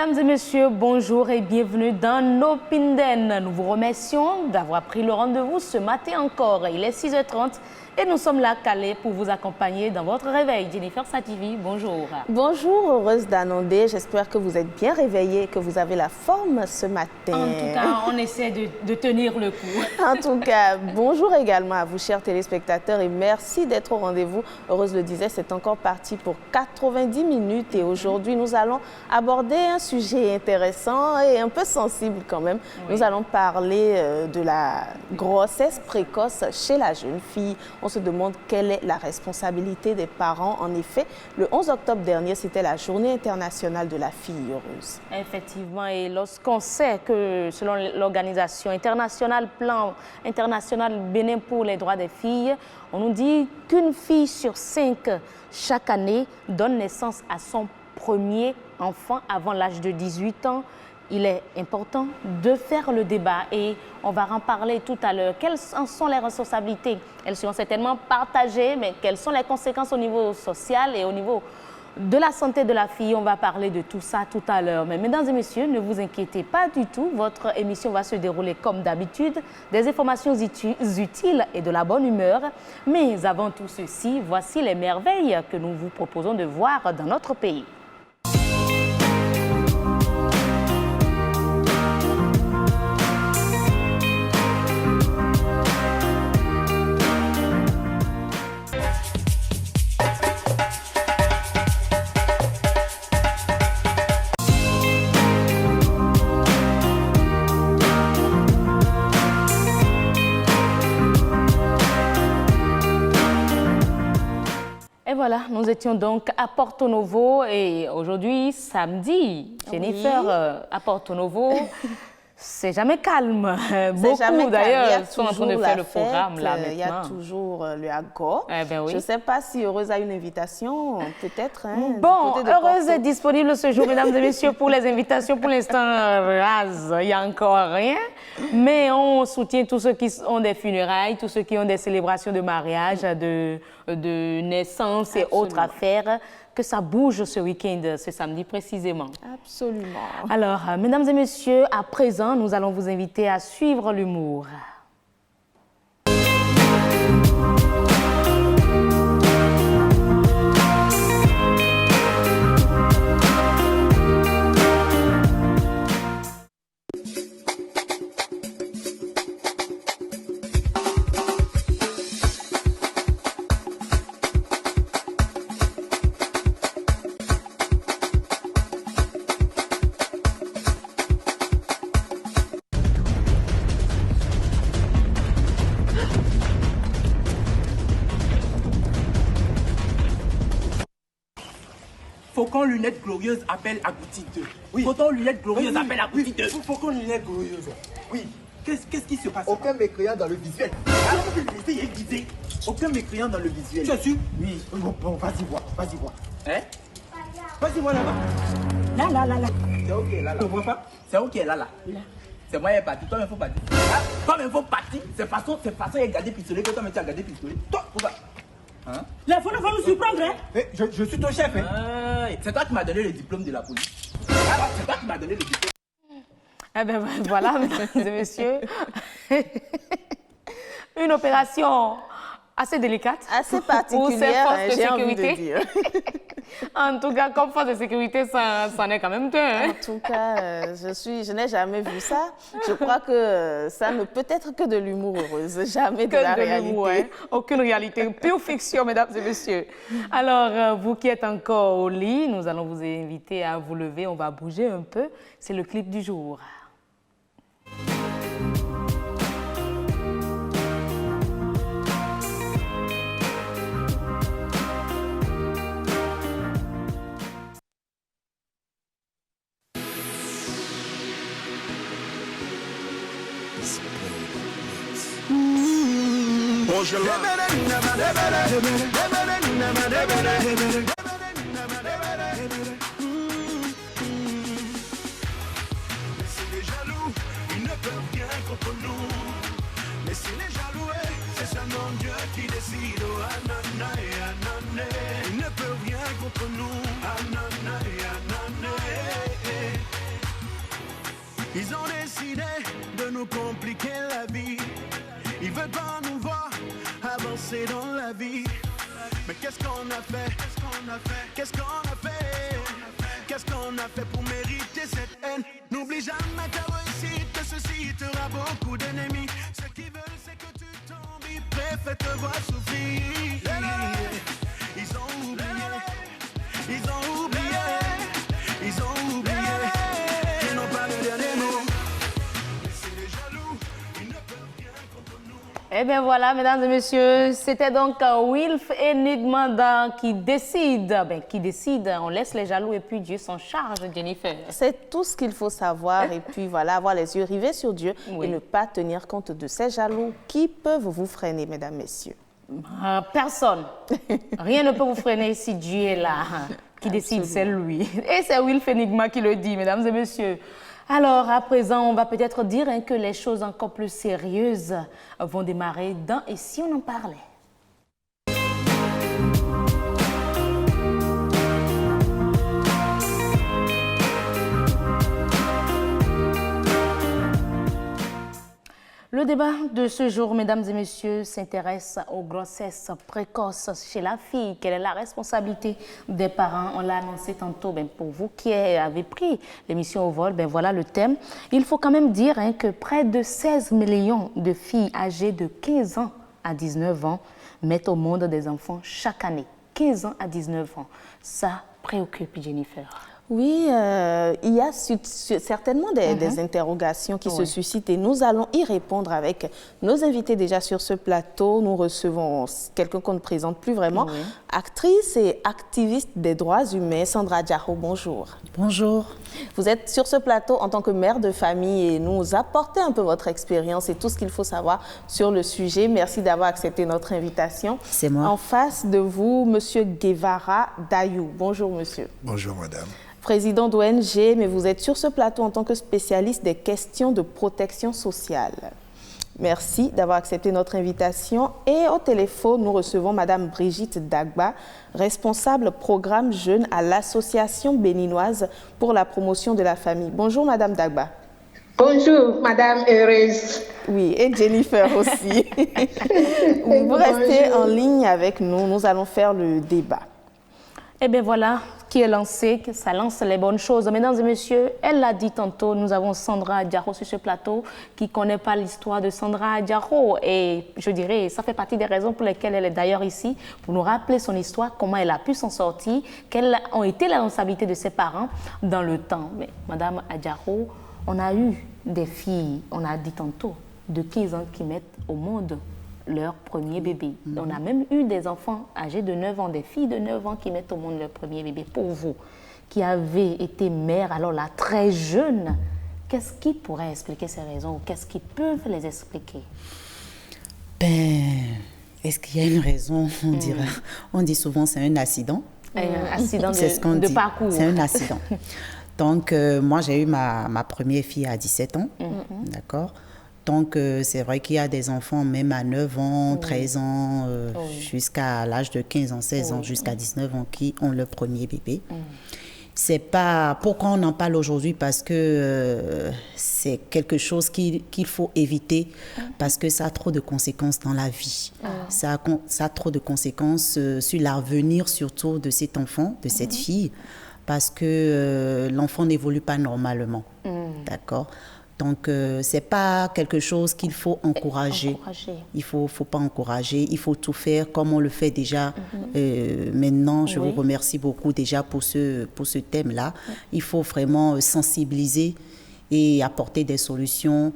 Mesdames et messieurs, bonjour et bienvenue dans nos Pinden. Nous vous remercions d'avoir pris le rendez-vous ce matin encore. Il est 6h30 et nous sommes là calés pour vous accompagner dans votre réveil. Jennifer Sativi, bonjour. Bonjour, heureuse d'annoncer. J'espère que vous êtes bien réveillés et que vous avez la forme ce matin. En tout cas, on essaie de tenir le coup. En tout cas, bonjour également à vous, chers téléspectateurs, et merci d'être au rendez-vous. Heureuse le disait, c'est encore parti pour 90 minutes et aujourd'hui, nous allons aborder un sujet intéressant et un peu sensible quand même. Oui. Nous allons parler de la grossesse précoce chez la jeune fille. On se demande quelle est la responsabilité des parents. En effet, le 11 octobre dernier, c'était la journée internationale de la fille heureuse. Effectivement, et lorsqu'on sait que selon l'organisation internationale, Plan international Bénin pour les droits des filles, on nous dit qu'une fille sur 5 chaque année donne naissance à son premier enfant avant l'âge de 18 ans. Il est important de faire le débat et on va en parler tout à l'heure. Quelles en sont les responsabilités? Elles seront certainement partagées, mais quelles sont les conséquences au niveau social et au niveau de la santé de la fille? On va parler de tout ça tout à l'heure. Mais mesdames et messieurs, ne vous inquiétez pas du tout. Votre émission va se dérouler comme d'habitude. Des informations utiles et de la bonne humeur. Mais avant tout ceci, voici les merveilles que nous vous proposons de voir dans notre pays. Et voilà, nous étions donc à Porto Novo et aujourd'hui, samedi, Jennifer, oui. À Porto Novo, c'est jamais calme. Beaucoup d'ailleurs sont en train de faire le programme là maintenant. Il y a toujours le AGO. Eh ben oui. Je ne sais pas si Heureuse a une invitation, peut-être. Hein, bon, Heureuse est disponible ce jour, mesdames et messieurs, pour les invitations. Pour l'instant, rase, il n'y a encore rien. Mais on soutient tous ceux qui ont des funérailles, tous ceux qui ont des célébrations de mariage, de naissance et autres affaires. Que ça bouge ce week-end, ce samedi précisément. Absolument. Alors, mesdames et messieurs, à présent, nous allons vous inviter à suivre l'humour. Faucon lunettes glorieuses appelle Agouti 2. Oui. Faucon lunettes glorieuses appelle Agouti 2. Faucon lunettes glorieuses. Oui. Qu'est-ce qui se passe? Aucun mécréant dans le visuel. Aucun mécréant dans le visuel. Tu es sûr? Oui. Bon, vas-y voir. Hein? Vas-y voir là-bas. Là. C'est ok là. Tu vois pas? C'est ok là. C'est moi qui est parti. Toi-même, faut partir. Toi-même, faut partir. C'est façon il a gardé pistolet que toi-même tu as gardé pistolet. Toi, faut pas. Hein? Il faut nous surprendre, hein? Je suis ton chef, hein? C'est toi qui m'as donné le diplôme de la police. C'est toi qui m'as donné le diplôme. Eh bien, voilà, mesdames et messieurs. Une opération assez délicate. Assez particulière, j'ai envie de dire. En tout cas, comme force de sécurité, ça en est quand même deux. Hein? En tout cas, je n'ai jamais vu ça. Je crois que ça ne peut être que de l'humour, Heureuse, jamais de la réalité. Ouais. Aucune réalité, pure fiction, mesdames et messieurs. Alors, vous qui êtes encore au lit, nous allons vous inviter à vous lever, on va bouger un peu. C'est le clip du jour. C'est les jaloux, ils ne peuvent rien contre nous. Mais si les jaloux, c'est seulement Dieu qui décide. Oh, anana et anana, il ne peut rien contre nous. Anana et anana. Ils ont décidé de nous compliquer la vie. Ils veulent pas nous voir avancer dans la vie. Mais qu'est-ce qu'on a fait? Qu'est-ce qu'on a fait? Qu'est-ce qu'on a fait pour mériter cette haine? N'oublie jamais ta réussite, te suscitera beaucoup d'ennemis. Ce qu'ils veulent, c'est que tu tombes, ils préfèrent te voir souffrir. Ils ont oublié, ils ont oublié, ils ont oublié qu'ils n'ont pas le dernier mot. Laissez les jaloux, ils ne peuvent rien contre nous. Eh bien voilà, mesdames et messieurs, c'était donc Wilf Enigma qui décide. Qui décide, on laisse les jaloux et puis Dieu s'en charge, Jennifer. C'est tout ce qu'il faut savoir et puis voilà, avoir les yeux rivés sur Dieu et ne pas tenir compte de ces jaloux qui peuvent vous freiner, mesdames, messieurs. Personne. Rien ne peut vous freiner si Dieu est là. Qui décide, c'est lui. Et c'est Wilf Enigma qui le dit, mesdames et messieurs. Alors, à présent, on va peut-être dire que les choses encore plus sérieuses vont démarrer dans Et si on en parlait? Le débat de ce jour, mesdames et messieurs, s'intéresse aux grossesses précoces chez la fille. Quelle est la responsabilité des parents? On l'a annoncé tantôt. Pour vous qui avez pris l'émission au vol, voilà le thème. Il faut quand même dire que près de 16 millions de filles âgées de 15 ans à 19 ans mettent au monde des enfants chaque année. 15 ans à 19 ans. Ça préoccupe, Jennifer. Oui, il y a certainement des interrogations qui se suscitent et nous allons y répondre avec nos invités déjà sur ce plateau. Nous recevons quelqu'un qu'on ne présente plus vraiment, actrice et activiste des droits humains, Sandra Diarro, bonjour. Bonjour. Vous êtes sur ce plateau en tant que mère de famille et nous apportez un peu votre expérience et tout ce qu'il faut savoir sur le sujet. Merci d'avoir accepté notre invitation. C'est moi. En face de vous, Monsieur Guevara Dayou. Bonjour, monsieur. Bonjour, madame. Président d'ONG, mais vous êtes sur ce plateau en tant que spécialiste des questions de protection sociale. Merci d'avoir accepté notre invitation. Et au téléphone, nous recevons Madame Brigitte Dagba, responsable programme jeune à l'Association béninoise pour la promotion de la famille. Bonjour Madame Dagba. Bonjour Madame Heureuse. Oui, et Jennifer aussi. Vous restez en ligne avec nous, nous allons faire le débat. Eh bien voilà, qui est lancé, que ça lance les bonnes choses. Mesdames et messieurs, elle l'a dit tantôt, nous avons Sandra Diarro sur ce plateau qui ne connaît pas l'histoire de Sandra Diarro. Et je dirais, ça fait partie des raisons pour lesquelles elle est d'ailleurs ici, pour nous rappeler son histoire, comment elle a pu s'en sortir, quelles ont été les responsabilités de ses parents dans le temps. Mais Madame Diarro, on a eu des filles, on a dit tantôt, de 15 ans qui mettent au monde leur premier bébé. On a même eu des enfants âgés de 9 ans, des filles de 9 ans qui mettent au monde leur premier bébé. Pour vous, qui avez été mère, alors là, très jeune, qu'est-ce qui pourrait expliquer ces raisons ou qu'est-ce qui peut les expliquer? Est-ce qu'il y a une raison? On dit souvent c'est un accident. Un accident C'est ce qu'on de dit. parcours. C'est un accident. Donc, moi, j'ai eu ma première fille à 17 ans, d'accord? Donc, c'est vrai qu'il y a des enfants, même à 9 ans, 13 ans, jusqu'à l'âge de 15 ans, 16 ans, jusqu'à 19 ans, qui ont leur premier bébé. C'est pas... Pourquoi on en parle aujourd'hui? Parce que c'est quelque chose qu'il faut éviter, parce que ça a trop de conséquences dans la vie. Ça a trop de conséquences sur l'avenir, surtout de cet enfant, de cette fille, parce que l'enfant n'évolue pas normalement. D'accord? Donc, ce n'est pas quelque chose qu'il faut encourager. Il ne faut pas encourager. Il faut tout faire comme on le fait déjà. Maintenant, je vous remercie beaucoup déjà pour ce thème-là. Il faut vraiment sensibiliser et apporter des solutions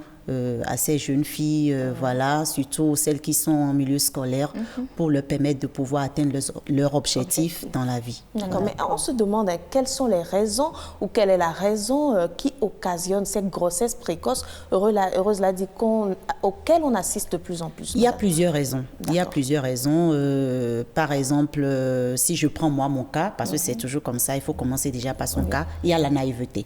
à ces jeunes filles, voilà, surtout celles qui sont en milieu scolaire, pour leur permettre de pouvoir atteindre leur objectif dans la vie. D'accord, mais on se demande quelles sont les raisons ou quelle est la raison qui occasionne cette grossesse précoce, Heureuse l'a dit, auquel on assiste de plus en plus. Il y a plusieurs raisons. Il y a plusieurs raisons. Par exemple, si je prends moi mon cas, parce que c'est toujours comme ça, il faut commencer déjà par son cas, il y a la naïveté.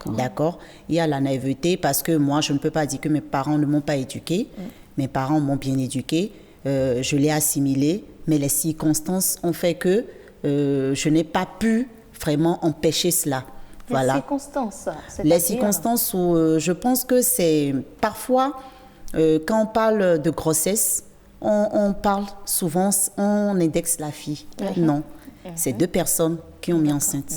D'accord. Il y a la naïveté parce que moi, je ne peux pas dire que mes parents ne m'ont pas éduquée. Mes parents m'ont bien éduquée. Je l'ai assimilée, mais les circonstances ont fait que je n'ai pas pu vraiment empêcher cela. Voilà. Les circonstances. Les circonstances où je pense que c'est parfois, quand on parle de grossesse, on parle souvent, on indexe la fille. Non, c'est deux personnes qui ont mis enceinte.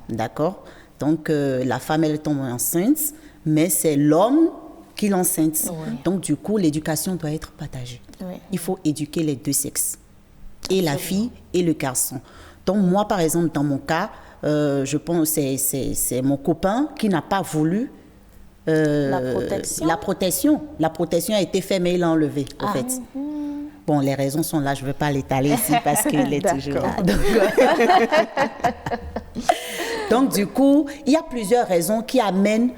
D'accord. Donc, la femme, elle tombe enceinte, mais c'est l'homme qui l'enceinte. Donc, du coup, l'éducation doit être partagée. Il faut éduquer les deux sexes, et la fille et le garçon. Donc, moi, par exemple, dans mon cas, je pense que c'est mon copain qui n'a pas voulu la protection. La protection a été faite, mais il l'a enlevée, en fait. Bon, les raisons sont là, je ne veux pas l'étaler ici parce qu'il est toujours là. Donc, du coup, il y a plusieurs raisons qui amènent...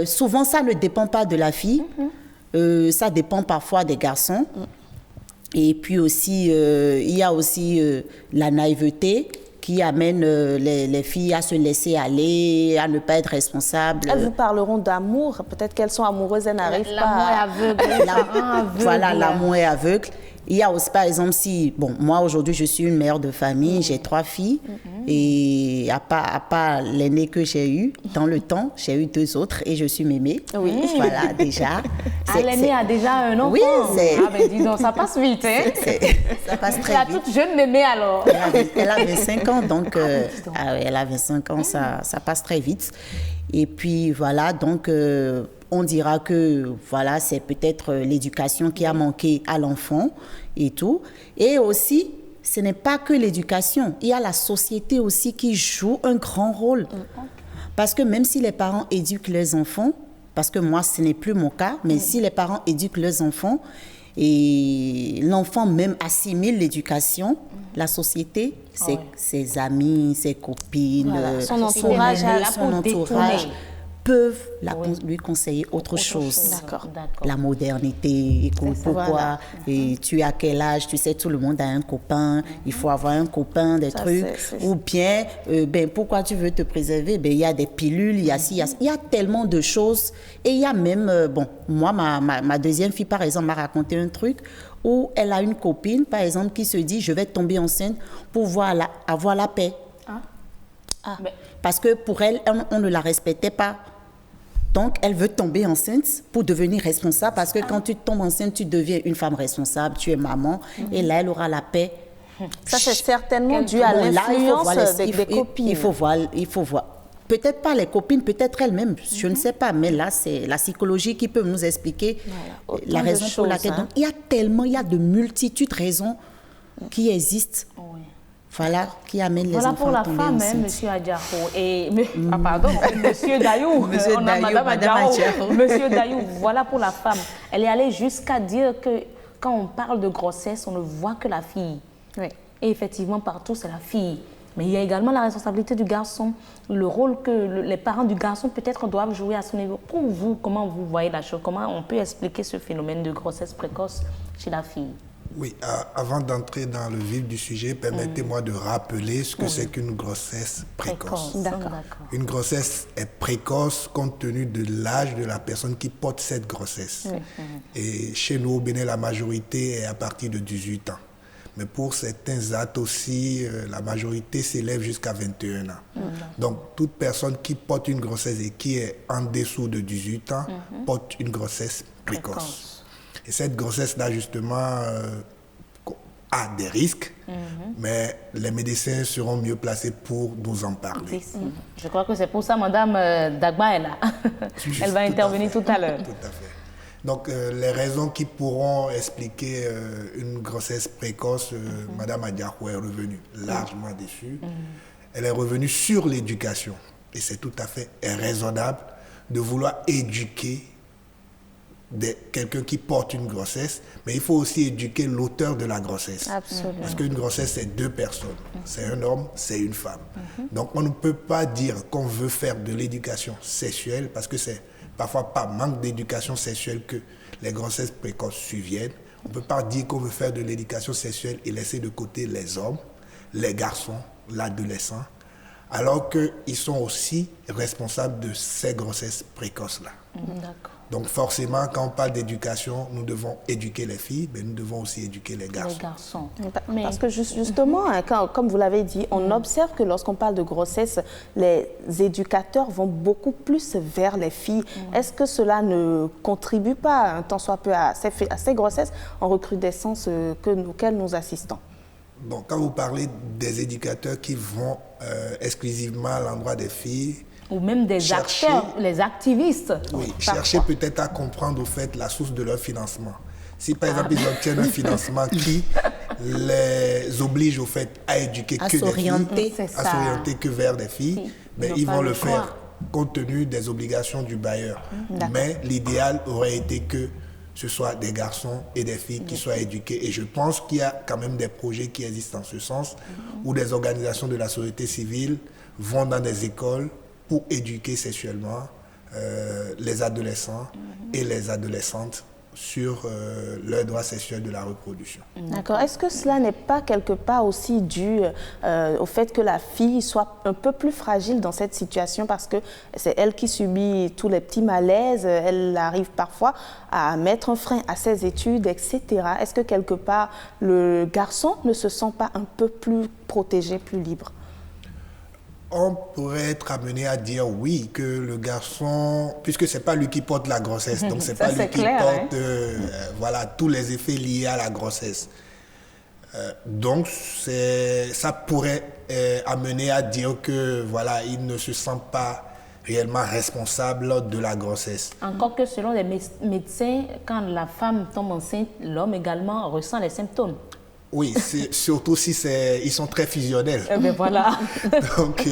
souvent, ça ne dépend pas de la fille. Ça dépend parfois des garçons. Et puis aussi, il y a aussi la naïveté qui amène les filles à se laisser aller, à ne pas être responsables. Elles vous parleront d'amour. Peut-être qu'elles sont amoureuses, elles n'arrivent pas à... L'amour est aveugle. Voilà, l'amour est aveugle. Il y a aussi, par exemple, si... Bon, moi, aujourd'hui, je suis une mère de famille, j'ai 3 filles. Et à part l'aînée que j'ai eue, dans le temps, j'ai eu 2 autres et je suis mémée. Oui. Voilà, déjà. L'aînée a déjà un enfant. Oui, c'est... Ah ben dis donc, ça passe vite, hein. Ça passe très vite. La toute jeune mémée, alors. Elle a 25 ans, donc... elle a 25 ans, ça passe très vite. Et puis, voilà, donc... on dira que voilà, c'est peut-être l'éducation qui a manqué à l'enfant et tout. Et aussi, ce n'est pas que l'éducation. Il y a la société aussi qui joue un grand rôle. Parce que même si les parents éduquent leurs enfants, parce que moi, ce n'est plus mon cas, mais si les parents éduquent leurs enfants et l'enfant même assimile l'éducation, la société, ses amis, ses copines, son entourage, peuvent lui conseiller autre chose. D'accord. La modernité, écoute, pourquoi et tu as quel âge, tu sais, tout le monde a un copain, il faut avoir un copain, des trucs. Ou bien, pourquoi tu veux te préserver? Il y a des pilules, il y a tellement de choses. Et il y a même, moi, ma deuxième fille, par exemple, m'a raconté un truc où elle a une copine, par exemple, qui se dit, je vais tomber enceinte pour avoir la paix. Parce que pour elle, on ne la respectait pas. Donc, elle veut tomber enceinte pour devenir responsable parce que quand tu tombes enceinte, tu deviens une femme responsable, tu es maman et là, elle aura la paix. Ça, c'est certainement dû à l'influence des copines. Il faut voir. Peut-être pas les copines, peut-être elles-mêmes, je ne sais pas, mais là, c'est la psychologie qui peut nous expliquer la raison pour laquelle. Donc, il y a de multitudes de raisons qui existent. Voilà, qui amène les enfants à tomber enceinte. Voilà pour la femme, Monsieur Adjaro. Monsieur Dayou. On a Madame Adjaro. Monsieur Dayou, voilà pour la femme. Elle est allée jusqu'à dire que quand on parle de grossesse, on ne voit que la fille. Et effectivement, partout, c'est la fille. Mais il y a également la responsabilité du garçon, le rôle que les parents du garçon peut-être doivent jouer à son niveau. Pour vous, comment vous voyez la chose? Comment on peut expliquer ce phénomène de grossesse précoce chez la fille? Oui, avant d'entrer dans le vif du sujet, permettez-moi de rappeler ce que c'est qu'une grossesse précoce. D'accord. Une grossesse est précoce compte tenu de l'âge de la personne qui porte cette grossesse. Et chez nous, au Bénin, la majorité est à partir de 18 ans. Mais pour certains actes aussi, la majorité s'élève jusqu'à 21 ans. Donc, toute personne qui porte une grossesse et qui est en dessous de 18 ans porte une grossesse précoce. Et cette grossesse-là, justement, a des risques, mais les médecins seront mieux placés pour nous en parler. Je crois que c'est pour ça Madame Dagba est là. Elle va intervenir tout à l'heure. Tout à fait. Donc, les raisons qui pourront expliquer une grossesse précoce, Madame Adjaro est revenue largement dessus. Elle est revenue sur l'éducation. Et c'est tout à fait raisonnable de vouloir éduquer quelqu'un qui porte une grossesse, mais il faut aussi éduquer l'auteur de la grossesse. Absolument. Parce qu'une grossesse, c'est 2 personnes. C'est un homme, c'est une femme. Donc, on ne peut pas dire qu'on veut faire de l'éducation sexuelle, parce que c'est parfois par manque d'éducation sexuelle que les grossesses précoces surviennent. On ne peut pas dire qu'on veut faire de l'éducation sexuelle et laisser de côté les hommes, les garçons, l'adolescent, alors qu'ils sont aussi responsables de ces grossesses précoces-là. D'accord. Donc forcément, quand on parle d'éducation, nous devons éduquer les filles, mais nous devons aussi éduquer les garçons. Les garçons. Parce que justement, hein, comme vous l'avez dit, on observe que lorsqu'on parle de grossesse, les éducateurs vont beaucoup plus vers les filles. Est-ce que cela ne contribue pas un tant soit peu à ces grossesses en recrudescence auxquelles nous assistons? Bon, quand vous parlez des éducateurs qui vont exclusivement à l'endroit des filles, ou même des acteurs, les activistes. Oui, chercher peut-être à comprendre au fait la source de leur financement. Si par exemple ils obtiennent un financement qui les oblige au fait à éduquer que des filles, à s'orienter que vers des filles, mais ils vont le faire compte tenu des obligations du bailleur. Mais l'idéal aurait été que ce soit des garçons et des filles qui soient éduqués. Et je pense qu'il y a quand même des projets qui existent en ce sens, où des organisations de la société civile vont dans des écoles pour éduquer sexuellement les adolescents et les adolescentes sur leurs droits sexuels de la reproduction. D'accord. Est-ce que cela n'est pas quelque part aussi dû au fait que la fille soit un peu plus fragile dans cette situation parce que c'est elle qui subit tous les petits malaises, elle arrive parfois à mettre un frein à ses études, etc. Est-ce que quelque part le garçon ne se sent pas un peu plus protégé, plus libre? On pourrait être amené à dire oui, que le garçon, puisque ce n'est pas lui qui porte la grossesse, donc ce n'est pas lui qui porte voilà, tous les effets liés à la grossesse. Donc ça pourrait amener à dire que voilà, il ne se sent pas réellement responsable de la grossesse. Encore que selon les médecins, quand la femme tombe enceinte, l'homme également ressent les symptômes. Oui, surtout si ils sont très fusionnels. Ben voilà. Donc,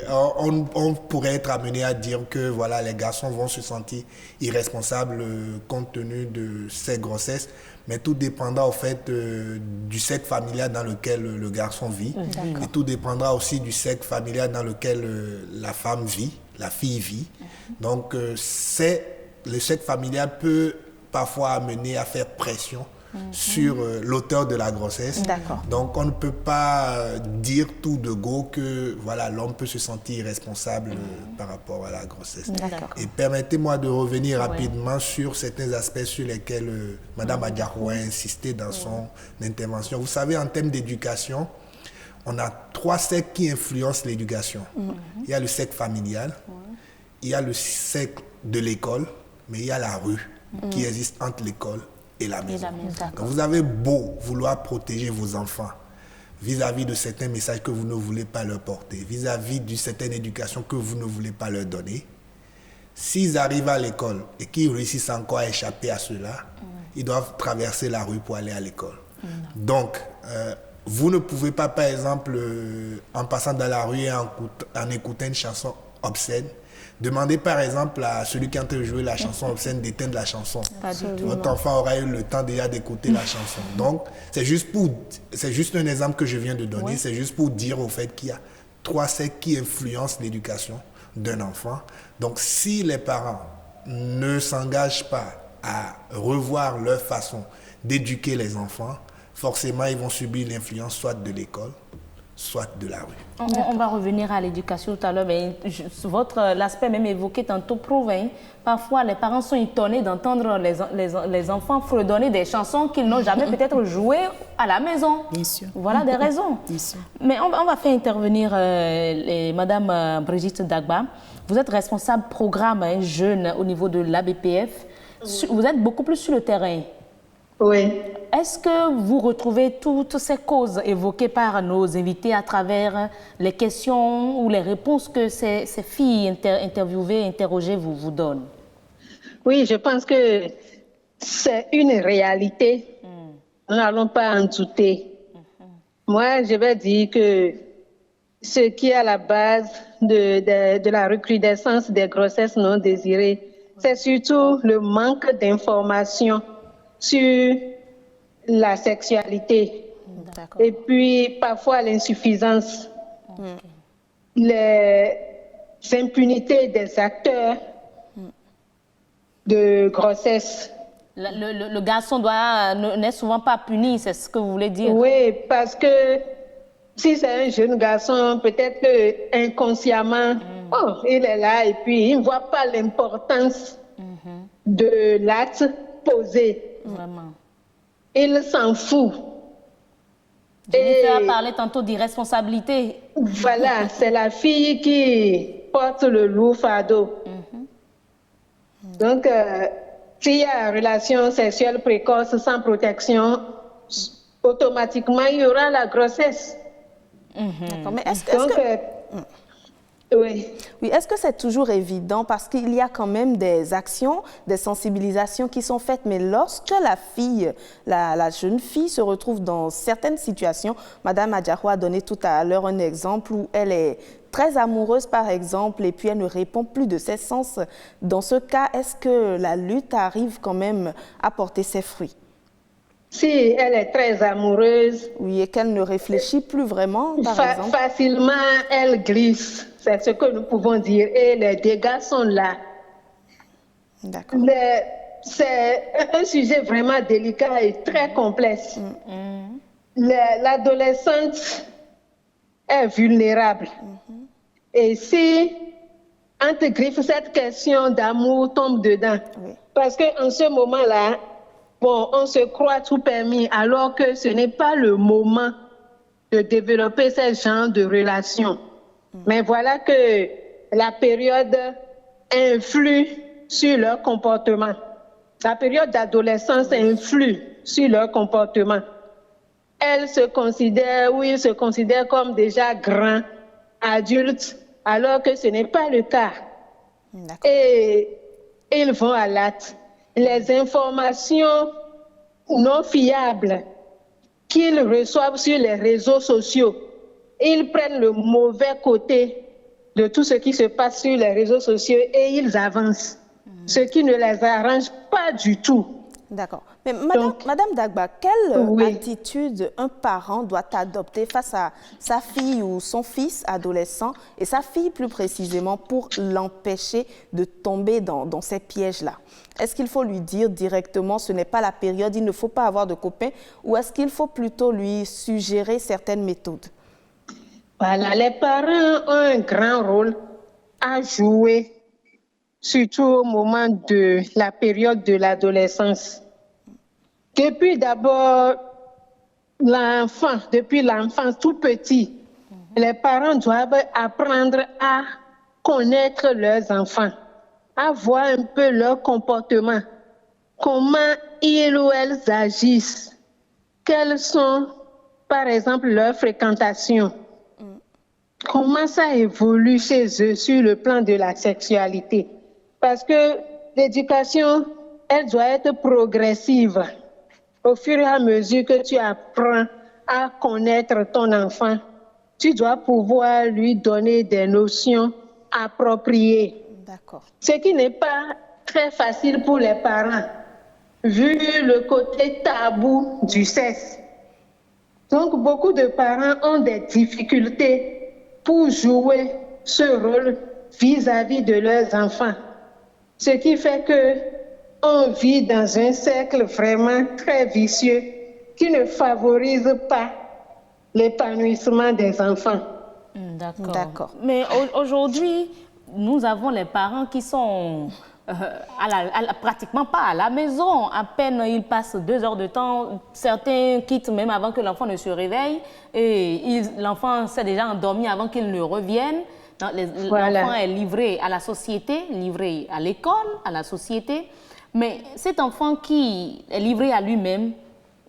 on pourrait être amené à dire que voilà, les garçons vont se sentir irresponsables compte tenu de ces grossesses, mais tout dépendra au fait du cercle familial dans lequel le garçon vit. Et tout dépendra aussi du cercle familial dans lequel la femme vit, la fille vit. Donc, le cercle familial peut parfois amener à faire pression sur l'auteur de la grossesse. Donc on ne peut pas dire tout de go que voilà, l'homme peut se sentir irresponsable par rapport à la grossesse. Et permettez-moi de revenir rapidement sur certains aspects sur lesquels Mme Adjarou a insisté dans son intervention. Vous savez, en termes d'éducation, on a 3 cercles qui influencent l'éducation. Il y a le cercle familial, il y a le cercle de l'école, mais il y a la rue qui existe entre l'école et la maison. Donc vous avez beau vouloir protéger vos enfants vis-à-vis de certains messages que vous ne voulez pas leur porter, vis-à-vis d'une certaine éducation que vous ne voulez pas leur donner, s'ils arrivent à l'école et qu'ils réussissent encore à échapper à cela, ils doivent traverser la rue pour aller à l'école. Donc, vous ne pouvez pas, par exemple, en passant dans la rue et en écoutant une chanson obscène, demandez par exemple à celui qui est en train de jouer la chanson obscène d'éteindre la chanson. Votre enfant aura eu le temps déjà d'écouter la chanson. Donc, c'est juste un exemple que je viens de donner. C'est juste pour dire au fait qu'il y a 3 cercles qui influencent l'éducation d'un enfant. Donc, si les parents ne s'engagent pas à revoir leur façon d'éduquer les enfants, forcément, ils vont subir l'influence soit de l'école, soit de la rue. On va revenir à l'éducation tout à l'heure, mais l'aspect même évoqué tantôt prouve, parfois les parents sont étonnés d'entendre les enfants fredonner des chansons qu'ils n'ont jamais peut-être jouées à la maison. Bien sûr. Voilà des raisons. Bien sûr. Mais on va faire intervenir Madame Brigitte Dagba. Vous êtes responsable programme jeune au niveau de l'ABPF. Vous êtes beaucoup plus sur le terrain. Oui. Est-ce que vous retrouvez toutes ces causes évoquées par nos invités à travers les questions ou les réponses que ces filles interviewées, interrogées vous donnent? Oui, je pense que c'est une réalité. Nous n'allons pas en douter. Moi, je vais dire que ce qui est à la base de la recrudescence des grossesses non désirées, c'est surtout le manque d'informations sur la sexualité. Et puis parfois l'insuffisance, les impunités des acteurs de grossesse. Le garçon n'est souvent pas puni, c'est ce que vous voulez dire? Oui, parce que Si c'est un jeune garçon, peut-être que inconsciemment, oh, il est là et puis il ne voit pas l'importance de l'acte posé. Vraiment. Il s'en fout. Jennifer a parlé tantôt d'irresponsabilité. Voilà, c'est la fille qui porte le lourd fardeau. Donc, s'il y a relation sexuelle précoce sans protection, automatiquement, il y aura la grossesse. D'accord. Mais est-ce Donc, oui. Oui, est-ce que c'est toujours évident parce qu'il y a quand même des actions, des sensibilisations qui sont faites, mais lorsque la fille, la jeune fille se retrouve dans certaines situations, Madame Adjahou a donné tout à l'heure un exemple où elle est très amoureuse par exemple et puis elle ne répond plus de ses sens. Dans ce cas, est-ce que la lutte arrive quand même à porter ses fruits? Si elle est très amoureuse, oui, et qu'elle ne réfléchit plus vraiment, par exemple. Facilement, elle glisse. C'est ce que nous pouvons dire. Et les dégâts sont là. D'accord. C'est un sujet vraiment délicat et très complexe. L'adolescente est vulnérable. Et si, entre griffes, cette question d'amour tombe dedans, parce qu'en ce moment-là, bon, on se croit tout permis alors que ce n'est pas le moment de développer ce genre de relation. Mais voilà que la période influe sur leur comportement. La période d'adolescence influe sur leur comportement. Elle se considère, ou il se considère comme déjà grand, adulte, alors que ce n'est pas le cas. Et ils vont à l'acte. Les informations non fiables qu'ils reçoivent sur les réseaux sociaux, ils prennent le mauvais côté de tout ce qui se passe sur les réseaux sociaux et ils avancent, ce qui ne les arrange pas du tout. D'accord. Mais Madame Dagba, quelle attitude un parent doit adopter face à sa fille ou son fils adolescent, et sa fille plus précisément, pour l'empêcher de tomber dans ces pièges-là? Est-ce qu'il faut lui dire directement ce n'est pas la période, il ne faut pas avoir de copains, ou est-ce qu'il faut plutôt lui suggérer certaines méthodes? Voilà, les parents ont un grand rôle à jouer, surtout au moment de la période de l'adolescence. Depuis d'abord depuis l'enfance tout petit, les parents doivent apprendre à connaître leurs enfants, à voir un peu leur comportement, comment ils ou elles agissent, quelles sont, par exemple, leurs fréquentations, comment ça évolue chez eux sur le plan de la sexualité. Parce que l'éducation, elle doit être progressive. Au fur et à mesure que tu apprends à connaître ton enfant, tu dois pouvoir lui donner des notions appropriées. D'accord. Ce qui n'est pas très facile pour les parents, vu le côté tabou du sexe. Donc, beaucoup de parents ont des difficultés pour jouer ce rôle vis-à-vis de leurs enfants. Ce qui fait qu'on vit dans un cercle vraiment très vicieux qui ne favorise pas l'épanouissement des enfants. D'accord. Mais aujourd'hui, nous avons les parents qui sont pratiquement pas à la maison. À peine ils passent 2 heures de temps. Certains quittent même avant que l'enfant ne se réveille. Et l'enfant s'est déjà endormi avant qu'il ne revienne. L'enfant est livré à la société, livré à l'école, à la société. Mais cet enfant qui est livré à lui-même,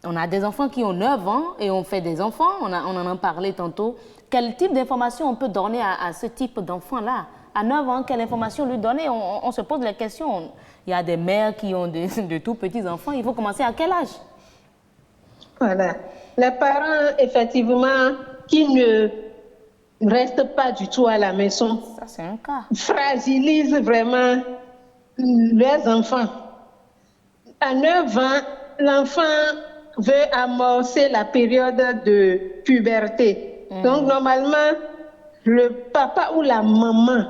on a des enfants qui ont 9 ans et on fait des enfants, on en a parlé tantôt. Quel type d'information on peut donner à ce type d'enfant-là? À 9 ans, quelle information lui donner? On se pose la question. Il y a des mères qui ont de tout petits enfants. Il faut commencer à quel âge? Voilà. Les parents, effectivement, qui ne restent pas du tout à la maison, ça c'est un cas, fragilisent vraiment leurs enfants. À 9 ans, l'enfant veut amorcer la période de puberté. Donc, normalement, le papa ou la maman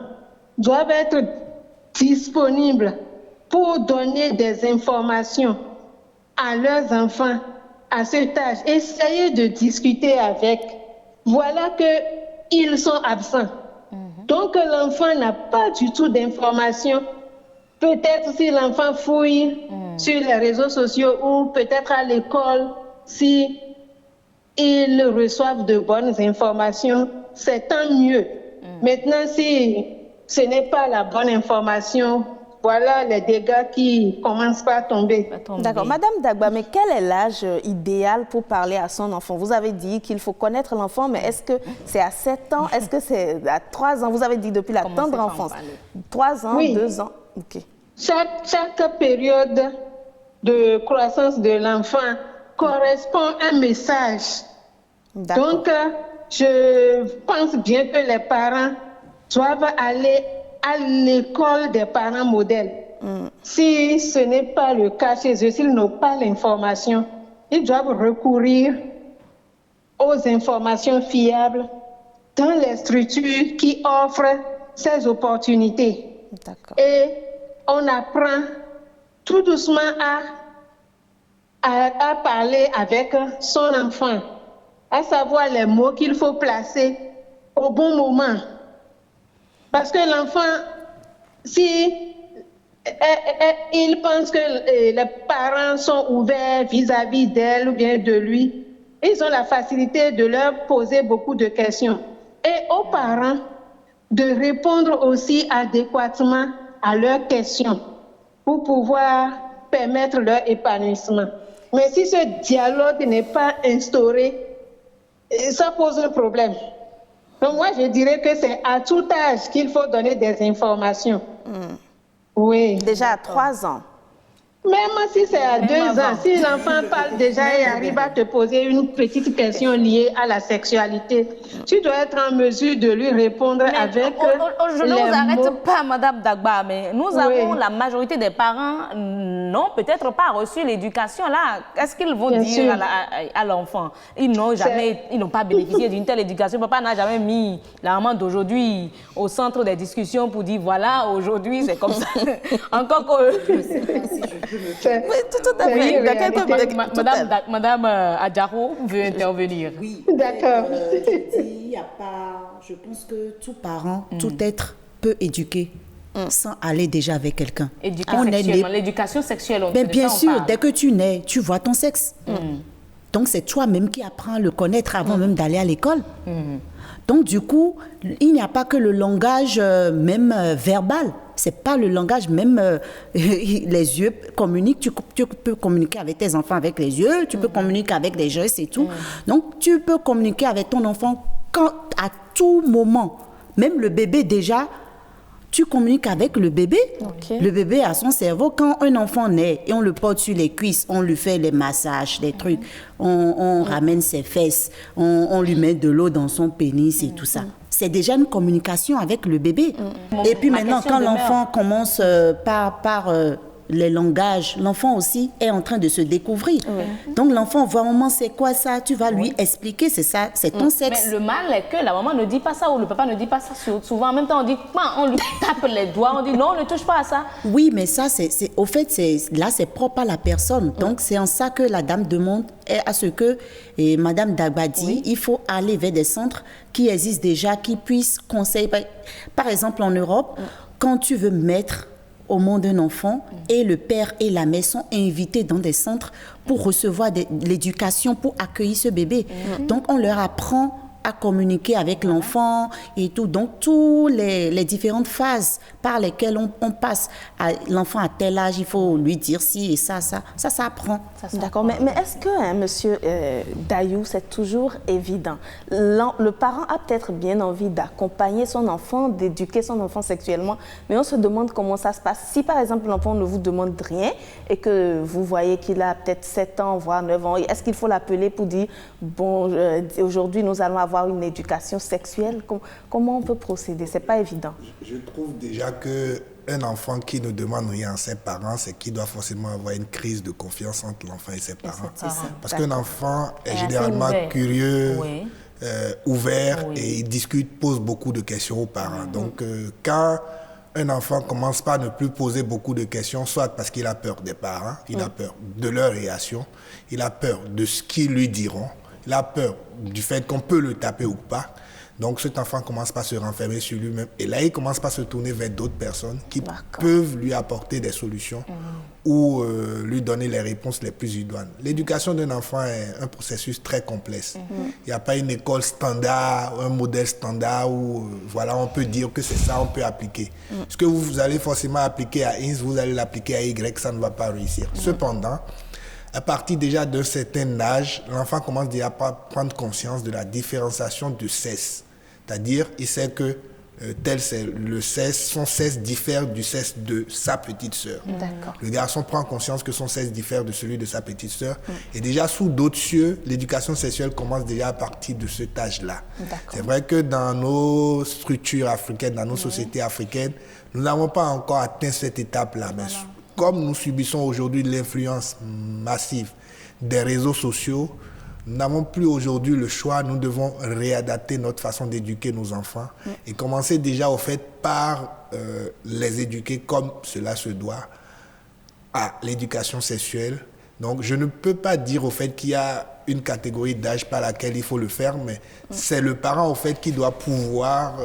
doivent être disponibles pour donner des informations à leurs enfants à cet âge. Essayez de discuter avec voilà qu'ils sont absents. Donc l'enfant n'a pas du tout d'informations. Peut-être si l'enfant fouille sur les réseaux sociaux ou peut-être à l'école, si ils reçoivent de bonnes informations, c'est tant mieux. Maintenant, si ce n'est pas la bonne information, voilà les dégâts qui commencent par tomber. D'accord. Madame Dagba, mais quel est l'âge idéal pour parler à son enfant? Vous avez dit qu'il faut connaître l'enfant, mais est-ce que c'est à 7 ans? Est-ce que c'est à 3 ans? Vous avez dit depuis la tendre enfance. 3 ans, Oui. 2 ans? Ok. Chaque période de croissance de l'enfant correspond à un message. D'accord. Donc, je pense bien que les parents doivent aller à l'école des parents modèles. Si ce n'est pas le cas chez eux, s'ils n'ont pas l'information, ils doivent recourir aux informations fiables dans les structures qui offrent ces opportunités. D'accord. Et on apprend tout doucement à parler avec son enfant, à savoir les mots qu'il faut placer au bon moment. Parce que l'enfant, si il pense que les parents sont ouverts vis-à-vis d'elle ou bien de lui, ils ont la facilité de leur poser beaucoup de questions. Et aux parents de répondre aussi adéquatement à leurs questions pour pouvoir permettre leur épanouissement. Mais si ce dialogue n'est pas instauré, ça pose un problème. Donc moi, je dirais que c'est à tout âge qu'il faut donner des informations. Oui. Déjà à 3 ans. Même si c'est à 2 ans, si l'enfant parle déjà et arrive à te poser une petite question liée à la sexualité, tu dois être en mesure de lui répondre avec Je ne les vous arrête mots. pas, Madame Dagba, mais nous avons la majorité des parents n'ont peut-être pas reçu l'éducation là. Qu'est-ce qu'ils vont Bien dire sûr. à l'enfant? Ils n'ont pas bénéficié d'une telle éducation. Papa n'a jamais mis la maman d'aujourd'hui au centre des discussions pour dire voilà, aujourd'hui c'est comme ça. Encore que... C'est- Tout à c'est fait. une réalité. Madame Adjaro veut intervenir. Oui. D'accord. Je dis, y a pas. Je pense que tout parent, tout être peut éduquer sans aller déjà avec quelqu'un. On est né- L'éducation sexuelle, Ben, de bien ça, on sûr, parle. dès que tu nais, tu vois ton sexe. Donc c'est toi-même qui apprends à le connaître avant même d'aller à l'école. Donc du coup, il n'y a pas que le langage même verbal. C'est pas le langage même les yeux communiquent. Tu peux communiquer avec tes enfants avec les yeux. Tu peux communiquer avec des gestes et tout. Donc tu peux communiquer avec ton enfant à tout moment. Même le bébé déjà. Tu communiques avec le bébé. Le bébé a son cerveau. Quand un enfant naît et on le porte sur les cuisses, on lui fait les massages, des trucs, on ramène ses fesses, on lui met de l'eau dans son pénis et tout ça. C'est déjà une communication avec le bébé. Et puis Ma maintenant, question quand demeure. l'enfant commence par les langages, l'enfant aussi est en train de se découvrir. Donc l'enfant voit maman, c'est quoi ça? Tu vas lui expliquer, c'est ça, c'est ton sexe. Mais le mal est que la maman ne dit pas ça ou le papa ne dit pas ça. Souvent, en même temps, on dit, on lui tape les doigts, on dit non, ne touche pas à ça. Oui, mais ça, au fait, là, c'est propre à la personne. Donc, c'est en ça que la dame demande à ce que Madame Dagba dit, il faut aller vers des centres qui existent déjà, qui puissent conseiller. Par exemple, en Europe, quand tu veux mettre au monde un enfant et le père et la mère sont invités dans des centres pour recevoir de l'éducation, pour accueillir ce bébé. Donc, on leur apprend à communiquer avec l'enfant et tout. Donc, toutes les différentes phases par lesquelles on passe. L'enfant à tel âge, il faut lui dire ci et ça apprend. D'accord, mais est-ce que, monsieur Dayou, c'est toujours évident? Le parent a peut-être bien envie d'accompagner son enfant, d'éduquer son enfant sexuellement, mais on se demande comment ça se passe. Si, par exemple, l'enfant ne vous demande rien et que vous voyez qu'il a peut-être 7 ans, voire 9 ans, est-ce qu'il faut l'appeler pour dire, bon, aujourd'hui, nous allons avoir une éducation sexuelle? Comment on peut procéder? C'est pas évident. Je trouve déjà qu'un enfant qui ne demande rien à ses parents, c'est qu'il doit forcément avoir une crise de confiance entre l'enfant et ses parents. Parce qu'un enfant est généralement ouvert. curieux, Oui. ouvert et il discute, pose beaucoup de questions aux parents. Donc quand un enfant commence par ne plus poser beaucoup de questions, soit parce qu'il a peur des parents, il a peur de leur réaction, il a peur de ce qu'ils lui diront, Il a peur du fait qu'on peut le taper ou pas. Donc cet enfant commence par se renfermer sur lui-même. Et là, il commence par se tourner vers d'autres personnes qui peuvent lui apporter des solutions ou lui donner les réponses les plus idoines. L'éducation d'un enfant est un processus très complexe. Il n'y a pas une école standard, un modèle standard où voilà, on peut dire que c'est ça, on peut appliquer. Ce que vous allez forcément appliquer à X, vous allez l'appliquer à Y, ça ne va pas réussir. Cependant, à partir déjà d'un certain âge, l'enfant commence déjà à prendre conscience de la différenciation de sexe. C'est-à-dire, il sait que tel c'est le sexe, son sexe diffère du sexe de sa petite sœur. Le garçon prend conscience que son sexe diffère de celui de sa petite sœur. Et déjà, sous d'autres cieux, l'éducation sexuelle commence déjà à partir de cet âge-là. C'est vrai que dans nos structures africaines, dans nos sociétés africaines, nous n'avons pas encore atteint cette étape-là. Mais comme nous subissons aujourd'hui l'influence massive des réseaux sociaux, nous n'avons plus aujourd'hui le choix, nous devons réadapter notre façon d'éduquer nos enfants et commencer déjà au fait par les éduquer comme cela se doit à l'éducation sexuelle. Donc je ne peux pas dire au fait qu'il y a une catégorie d'âge par laquelle il faut le faire, mais c'est le parent au fait qui doit pouvoir,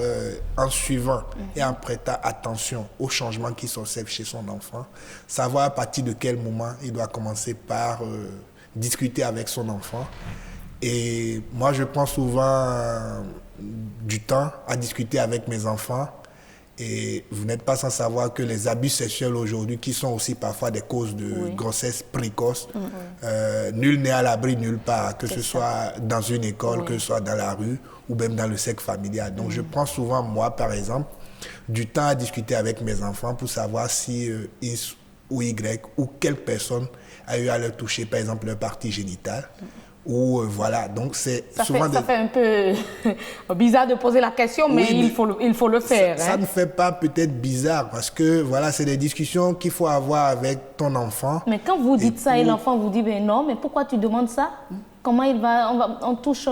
en suivant et en prêtant attention aux changements qui s'observent chez son enfant, savoir à partir de quel moment il doit commencer par discuter avec son enfant. Et moi, je prends souvent du temps à discuter avec mes enfants. Et vous n'êtes pas sans savoir que les abus sexuels aujourd'hui, qui sont aussi parfois des causes de grossesse précoce, nul n'est à l'abri nulle part, que ce soit dans une école, que ce soit dans la rue ou même dans le cercle familial. Donc je prends souvent, moi par exemple, du temps à discuter avec mes enfants pour savoir si X ou Y ou quelle personne a eu à leur toucher, par exemple, leur partie génitale. Ou voilà, donc c'est souvent... Ça fait un peu bizarre de poser la question, mais, il faut le faire. Ça ne fait pas peut-être bizarre, parce que voilà, c'est des discussions qu'il faut avoir avec ton enfant. Mais quand vous dites ça et l'enfant vous dit, ben non, mais pourquoi tu demandes ça? Comment il va... On touche...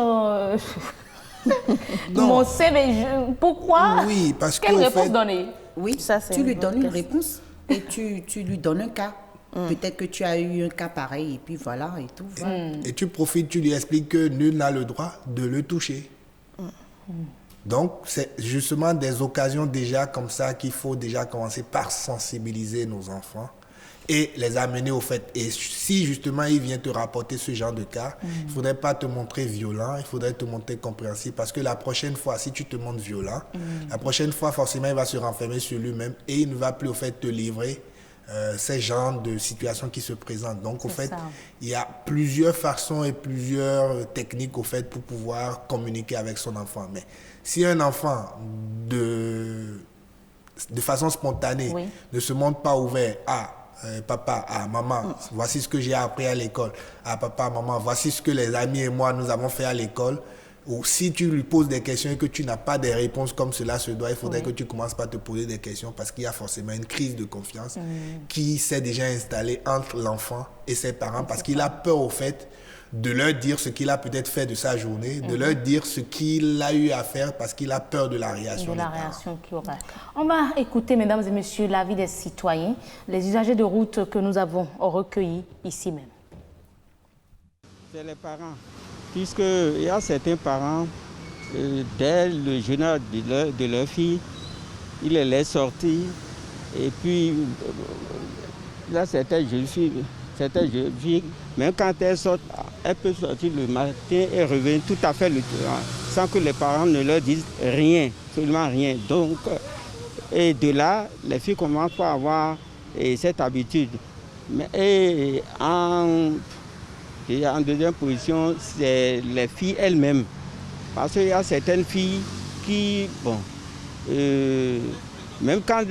Mon CV, pourquoi? Oui, parce que... Quelle réponse donner? Oui, ça, tu lui donnes une réponse et tu lui donnes un cas. Peut-être que tu as eu un cas pareil et puis voilà et tout. Voilà. Et tu profites, tu lui expliques que nul n'a le droit de le toucher. Donc, c'est justement des occasions déjà comme ça qu'il faut déjà commencer par sensibiliser nos enfants et les amener au fait. Et si justement il vient te rapporter ce genre de cas, il ne faudrait pas te montrer violent, il faudrait te montrer compréhensif, parce que la prochaine fois, si tu te montres violent, la prochaine fois, forcément, il va se renfermer sur lui-même et il ne va plus au fait te livrer ces genres de situations qui se présentent. Donc, au fait, il y a plusieurs façons et plusieurs techniques, au fait, pour pouvoir communiquer avec son enfant. Mais si un enfant, de façon spontanée, ne se montre pas ouvert à papa, à maman, voici ce que j'ai appris à l'école, à papa, maman, voici ce que les amis et moi, nous avons fait à l'école, ou si tu lui poses des questions et que tu n'as pas des réponses comme cela se doit, il faudrait que tu commences par te poser des questions, parce qu'il y a forcément une crise de confiance qui s'est déjà installée entre l'enfant et ses parents, parce qu'il a peur au fait de leur dire ce qu'il a peut-être fait de sa journée, de leur dire ce qu'il a eu à faire, parce qu'il a peur de la réaction. De la réaction qu'il aura. On va écouter, mesdames et messieurs, l'avis des citoyens, les usagers de route que nous avons recueillis ici même. C'est les parents. Puisqu'il y a certains parents, dès le jeune âge de leur fille, ils les laissent sortir. Et puis, là, certaines jeunes filles, même quand elles sortent, elles peuvent sortir le matin et revenir tout à fait sans que les parents ne leur disent rien, absolument rien. Donc, et de là, les filles commencent à avoir cette habitude. Et en deuxième position, c'est les filles elles-mêmes. Parce qu'il y a certaines filles qui, même quand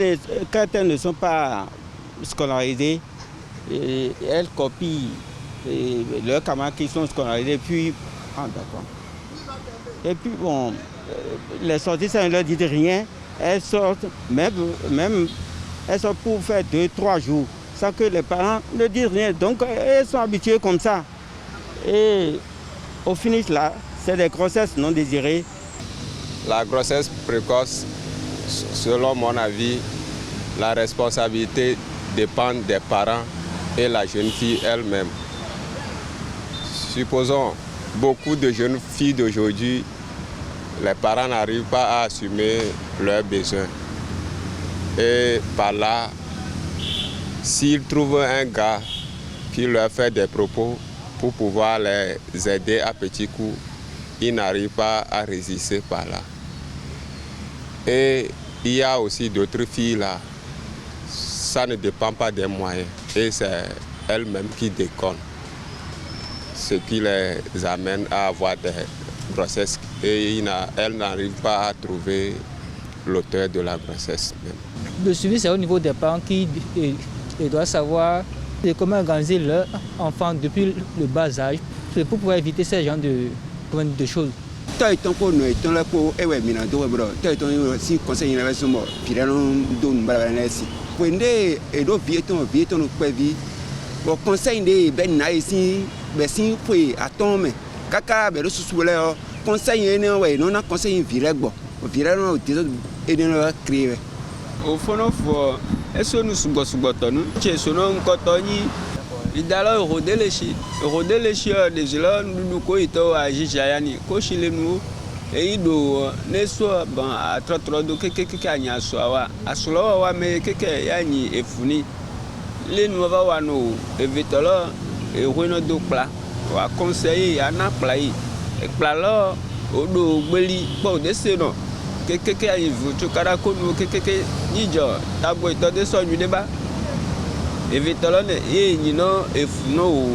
elles ne sont pas scolarisées, elles copient leurs camarades qui sont scolarisés, puis, d'accord. Et puis, les sorties, ça ne leur dit rien. Elles sortent, même elles sortent pour faire 2-3 jours, sans que les parents ne disent rien. Donc, elles sont habituées comme ça. Et au finish, là, c'est des grossesses non désirées. La grossesse précoce, selon mon avis, la responsabilité dépend des parents et la jeune fille elle-même. Supposons beaucoup de jeunes filles d'aujourd'hui, les parents n'arrivent pas à assumer leurs besoins. Et par là, s'ils trouvent un gars qui leur fait des propos pour pouvoir les aider à petits coups, ils n'arrivent pas à résister par là. Et il y a aussi d'autres filles là, ça ne dépend pas des moyens. Et c'est elles-mêmes qui déconnent, ce qui les amène à avoir des grossesses. Et elles n'arrivent pas à trouver l'auteur de la grossesse même. Le suivi, c'est au niveau des parents qui doivent savoir comment organiser leur enfant depuis le bas âge pour pouvoir éviter ce genre de choses. Au fond, est-ce que nous sommes idala rodé les chiens des îles nous coïto à Jijayani cochile nous et ido ne soit ban à trop de kekanya soit à solo wa me keke yani et funi les nouveaux wano évitalo et ruino do plat wa conseiller ana plai et plat là au do beli bon deseno keke ayi vutu kara ko no keke nijo tabo ito de so nu deba Evitalone et Nino et Funo,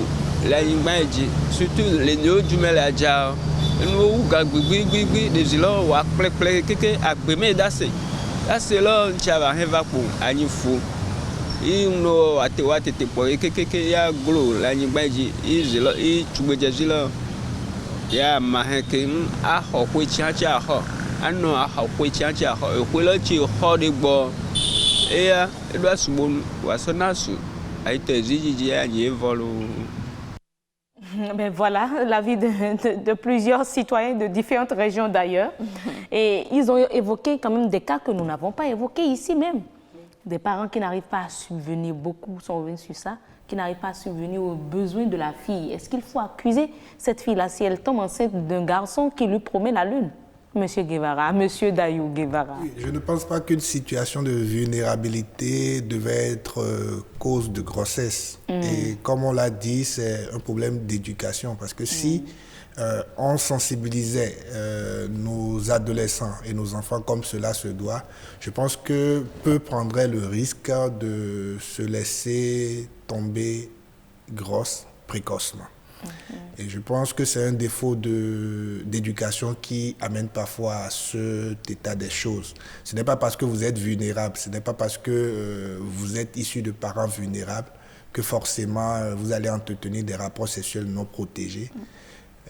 la Yimbaji, surtout les néo du Meladja, nous gagouigui, des îlots ou à plé, à bémé d'assez. Là, c'est là, on tient à Hevapo, à Nifou. Il nous a été pour ya glo, la Yimbaji, il Tubejazila. Ya Mahakim, a Hawkwe Chacha, I know a Hawkwe Chacha, a Quilati, Hodibo. Et Edouard Soubon, Wassonasu, a été Zidji Volo. Ben voilà la vie de plusieurs citoyens de différentes régions d'ailleurs. Et ils ont évoqué quand même des cas que nous n'avons pas évoqués ici même. Des parents qui n'arrivent pas à subvenir, beaucoup sont revenus sur ça, qui n'arrivent pas à subvenir aux besoins de la fille. Est-ce qu'il faut accuser cette fille-là si elle tombe enceinte d'un garçon qui lui promet la lune? Monsieur Guevara, Monsieur Dayou Guevara. Oui, je ne pense pas qu'une situation de vulnérabilité devait être cause de grossesse. Et comme on l'a dit, c'est un problème d'éducation. Parce que si on sensibilisait nos adolescents et nos enfants comme cela se doit, je pense que peu prendraient le risque de se laisser tomber grosse précocement. Et je pense que c'est un défaut d'éducation qui amène parfois à cet état des choses. Ce n'est pas parce que vous êtes vulnérable, ce n'est pas parce que vous êtes issu de parents vulnérables que forcément vous allez entretenir des rapports sexuels non protégés,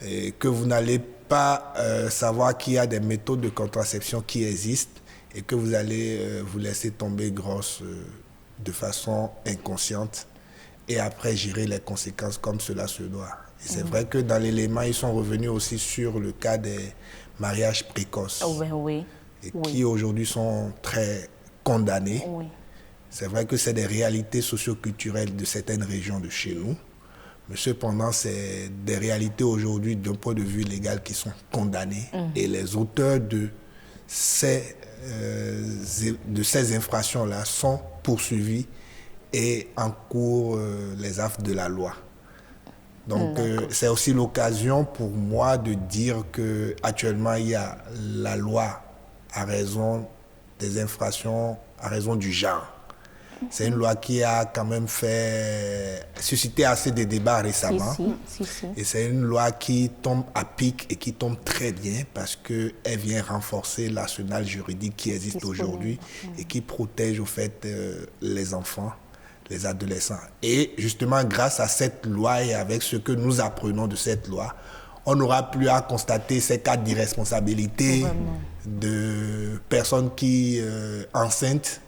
et que vous n'allez pas savoir qu'il y a des méthodes de contraception qui existent et que vous allez vous laisser tomber grosse de façon inconsciente et après gérer les conséquences comme cela se doit. Et c'est vrai que dans l'élément, ils sont revenus aussi sur le cas des mariages précoces et qui aujourd'hui sont très condamnés. C'est vrai que c'est des réalités socio-culturelles de certaines régions de chez nous, mais cependant, c'est des réalités aujourd'hui d'un point de vue légal qui sont condamnées et les auteurs de ces infractions-là sont poursuivis et encourent les affres de la loi. Donc c'est aussi l'occasion pour moi de dire qu'actuellement il y a la loi à raison des infractions, à raison du genre. C'est une loi qui a quand même suscité assez de débats récemment. Et c'est une loi qui tombe à pic et qui tombe très bien parce qu'elle vient renforcer l'arsenal juridique qui existe aujourd'hui et qui protège au fait les enfants, les adolescents. Et justement, grâce à cette loi et avec ce que nous apprenons de cette loi, on n'aura plus à constater ces cas d'irresponsabilité de personnes qui enceintes.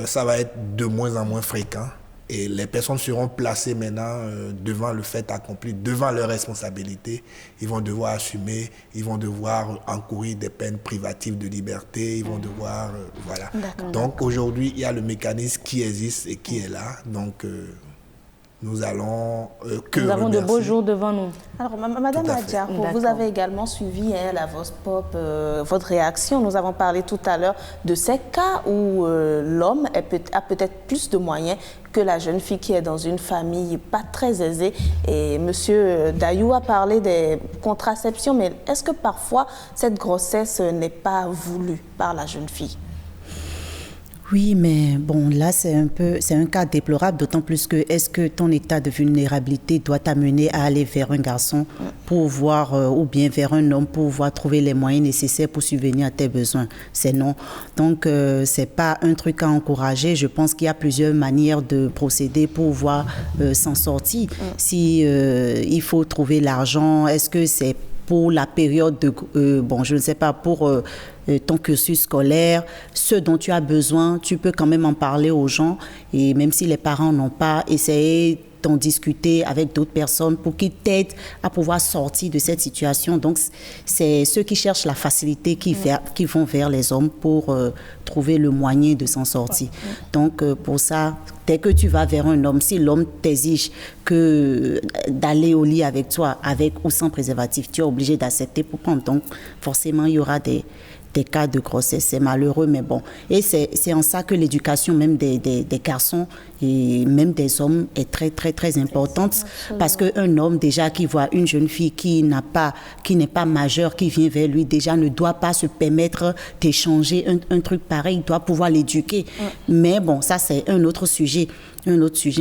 Ça va être de moins en moins fréquent. Et les personnes seront placées maintenant devant le fait accompli, devant leurs responsabilités. Ils vont devoir assumer, ils vont devoir encourir des peines privatives de liberté, ils vont devoir... voilà. Donc aujourd'hui, il y a le mécanisme qui existe et qui est là. Donc nous allons Nous avons de beaux jours devant nous. Alors, Madame Adjarpo, vous avez également suivi la Vox Pop, votre réaction. Nous avons parlé tout à l'heure de ces cas où l'homme a peut-être plus de moyens que la jeune fille qui est dans une famille pas très aisée. Et Monsieur Dayou a parlé des contraceptions, mais est-ce que parfois cette grossesse n'est pas voulue par la jeune fille? Oui, mais bon, là, c'est un cas déplorable, d'autant plus que est-ce que ton état de vulnérabilité doit t'amener à aller vers un garçon pour voir, ou bien vers un homme pour pouvoir trouver les moyens nécessaires pour subvenir à tes besoins? C'est non. Donc, c'est pas un truc à encourager. Je pense qu'il y a plusieurs manières de procéder pour pouvoir s'en sortir. Si il faut trouver l'argent, est-ce que c'est pour la période de, bon, je ne sais pas, pour ton cursus scolaire, ce dont tu as besoin, tu peux quand même en parler aux gens, et même si les parents n'ont pas, essayer d'en discuter avec d'autres personnes pour qu'ils t'aident à pouvoir sortir de cette situation. Donc, c'est ceux qui cherchent la facilité qui vont vers les hommes pour trouver le moyen de s'en sortir. Donc, pour ça, dès que tu vas vers un homme, si l'homme t'exige d'aller au lit avec toi, avec ou sans préservatif, tu es obligé d'accepter pour prendre. Donc, forcément, il y aura des cas de grossesse, c'est malheureux, mais bon. Et c'est en ça que l'éducation même des garçons et même des hommes est très, très, très importante. Parce qu'un homme, déjà, qui voit une jeune fille qui n'est pas majeure, qui vient vers lui, déjà ne doit pas se permettre d'échanger un truc pareil, il doit pouvoir l'éduquer. Mais bon, ça, c'est un autre sujet.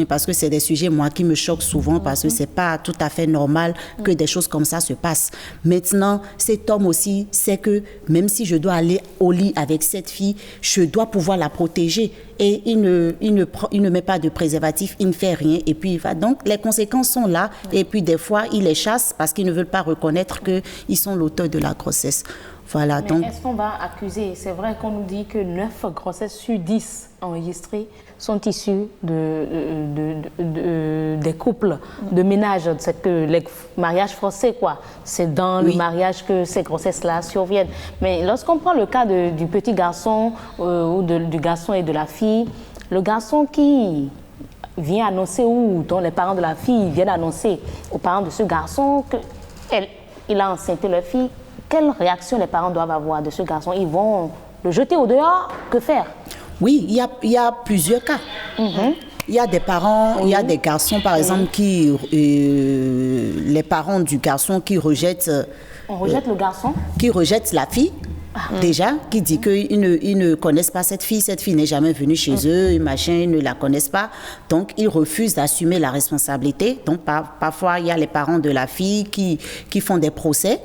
Parce que c'est des sujets, moi, qui me choquent souvent, parce que c'est pas tout à fait normal que des choses comme ça se passent. Maintenant, cet homme aussi sait que même si je dois aller au lit avec cette fille, je dois pouvoir la protéger. Et il ne met pas de préservatif, il ne fait rien, et puis il va. Donc, les conséquences sont là, et puis des fois, il les chasse parce qu'ils ne veulent pas reconnaître qu'ils sont l'auteur de la grossesse. Voilà, mais donc... est-ce qu'on va accuser? C'est vrai qu'on nous dit que 9 grossesses sur 10 enregistrées sont issues des couples, de ménages. C'est que les mariages forcés, quoi. C'est dans le mariage que ces grossesses-là surviennent. Mais lorsqu'on prend le cas du petit garçon ou du garçon et de la fille, le garçon qui vient annoncer ou dont les parents de la fille viennent annoncer aux parents de ce garçon qu'il a enceinté leur fille, quelle réaction les parents doivent avoir de ce garçon? Ils vont le jeter au dehors? Que faire? Oui, il y a plusieurs cas. Il y a des parents, il y a des garçons, par exemple, les parents du garçon qui rejettent... On rejette le garçon? Qui rejettent la fille, déjà, qui dit qu'ils ne connaissent pas cette fille n'est jamais venue chez eux, machin, ils ne la connaissent pas. Donc, ils refusent d'assumer la responsabilité. Donc, parfois, il y a les parents de la fille qui font des procès.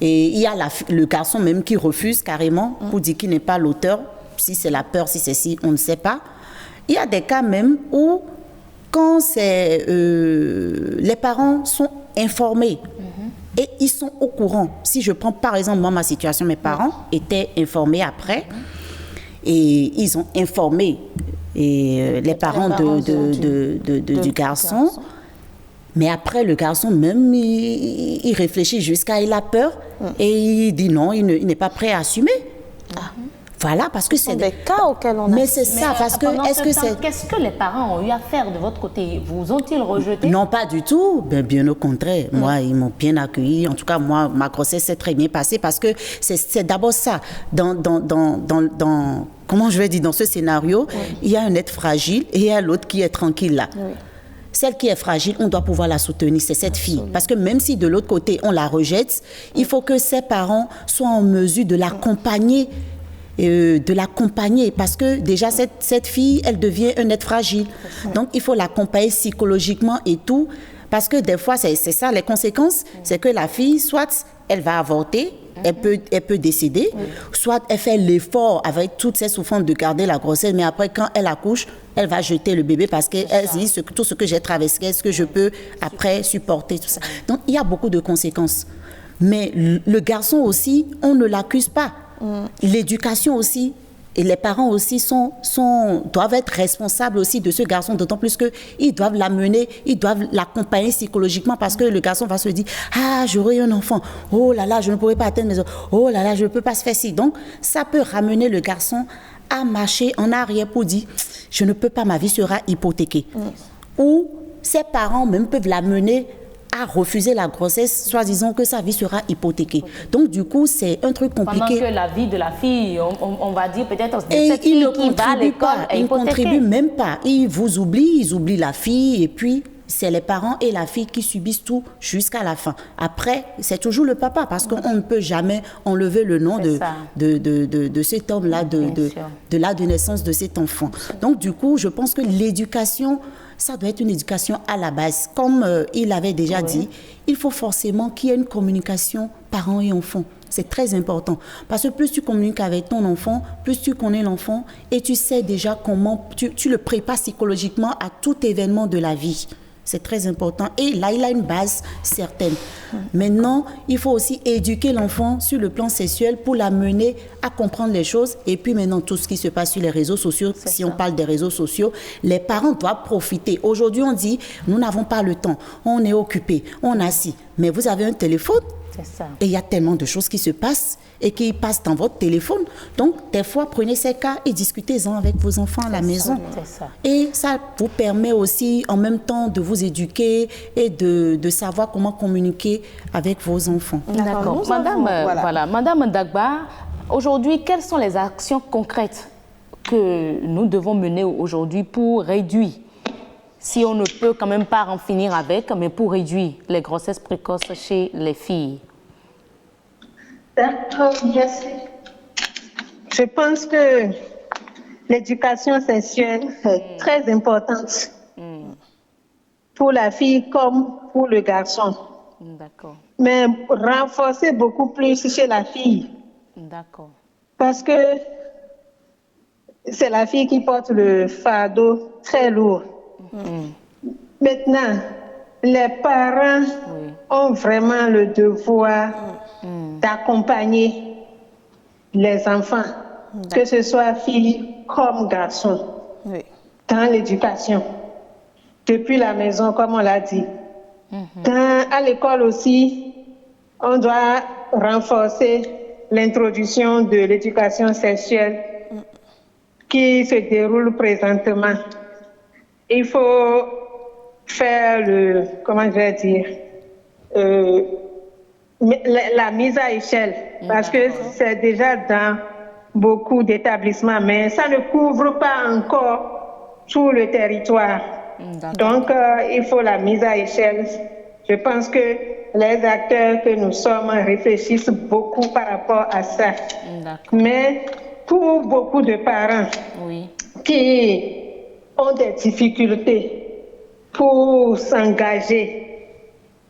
Et il y a le garçon même qui refuse carrément pour dire qu'il n'est pas l'auteur. Si c'est la peur, si c'est si, on ne sait pas. Il y a des cas même où, quand les parents sont informés et ils sont au courant. Si je prends par exemple moi ma situation, mes parents étaient informés après et ils ont informé les parents du garçon. Mais après, le garçon même, il réfléchit jusqu'à il a peur et il dit non, il n'est pas prêt à assumer. Voilà, parce que c'est des cas auxquels on a... Mais c'est ça, parce que... Qu'est-ce que les parents ont eu à faire de votre côté? Vous ont-ils rejeté? Non, pas du tout. Bien au contraire. Moi, ils m'ont bien accueilli. En tout cas, moi, ma grossesse s'est très bien passée parce que c'est d'abord ça. Comment je vais dire, dans ce scénario, il y a un être fragile et il y a l'autre qui est tranquille là. Celle qui est fragile, on doit pouvoir la soutenir, c'est cette fille. Parce que même si de l'autre côté, on la rejette, il faut que ses parents soient en mesure de l'accompagner. Parce que déjà cette fille, elle devient un être fragile. Donc il faut l'accompagner psychologiquement et tout, parce que des fois c'est ça les conséquences, c'est que la fille soit elle va avorter, elle peut décéder, soit elle fait l'effort avec toutes ses souffrances de garder la grossesse, mais après quand elle accouche, elle va jeter le bébé parce qu'elle dit tout ce que j'ai traversé, est-ce que je peux après supporter tout ça. Donc il y a beaucoup de conséquences. Mais le garçon aussi, on ne l'accuse pas. L'éducation aussi, et les parents aussi doivent être responsables aussi de ce garçon, d'autant plus qu'ils doivent l'amener, ils doivent l'accompagner psychologiquement parce que le garçon va se dire « Ah, j'aurai un enfant, oh là là, je ne pourrai pas atteindre mes enfants, oh là là, je ne peux pas se faire ci. » Donc, ça peut ramener le garçon à marcher en arrière pour dire « Je ne peux pas, ma vie sera hypothéquée. » Ou ses parents même peuvent la mener à refuser la grossesse, soi-disant que sa vie sera hypothéquée. Donc, du coup, c'est un truc compliqué. Pendant que la vie de la fille, on va dire peut-être... Et ils ne contribuent pas, ils ne contribuent même pas. Ils vous oublient, ils oublient la fille, et puis c'est les parents et la fille qui subissent tout jusqu'à la fin. Après, c'est toujours le papa, parce qu'on ne peut jamais enlever le nom de cet homme-là, de la naissance de cet enfant. Donc, du coup, je pense que l'éducation... ça doit être une éducation à la base. Comme il avait déjà dit, il faut forcément qu'il y ait une communication parents et enfants. C'est très important. Parce que plus tu communiques avec ton enfant, plus tu connais l'enfant et tu sais déjà comment tu le prépares psychologiquement à tout événement de la vie. C'est très important. Et là, il a une base certaine. Maintenant, il faut aussi éduquer l'enfant sur le plan sexuel pour l'amener à comprendre les choses. Et puis maintenant, tout ce qui se passe sur les réseaux sociaux, si on parle des réseaux sociaux, les parents doivent profiter. Aujourd'hui, on dit, nous n'avons pas le temps, on est occupé, on est assis. Mais vous avez un téléphone. Et il y a tellement de choses qui se passent et qui passent dans votre téléphone. Donc, des fois, prenez ces cas et discutez-en avec vos enfants à la maison. Et ça vous permet aussi, en même temps, de vous éduquer et de savoir comment communiquer avec vos enfants. D'accord. Madame Dagba, aujourd'hui, quelles sont les actions concrètes que nous devons mener aujourd'hui pour réduire, si on ne peut quand même pas en finir avec, mais pour réduire les grossesses précoces chez les filles? D'accord, merci. Je pense que l'éducation sexuelle est très importante pour la fille comme pour le garçon. D'accord. Mais renforcer beaucoup plus chez la fille. D'accord. Parce que c'est la fille qui porte le fardeau très lourd. Maintenant, les parents ont vraiment le devoir d'accompagner les enfants, que ce soit filles comme garçons, dans l'éducation, depuis la maison, comme on l'a dit. À l'école aussi, on doit renforcer l'introduction de l'éducation sexuelle qui se déroule présentement. Il faut faire la mise à échelle, parce que c'est déjà dans beaucoup d'établissements, mais ça ne couvre pas encore tout le territoire. Donc, il faut la mise à échelle. Je pense que les acteurs que nous sommes réfléchissent beaucoup par rapport à ça. Mais pour beaucoup de parents qui ont des difficultés pour s'engager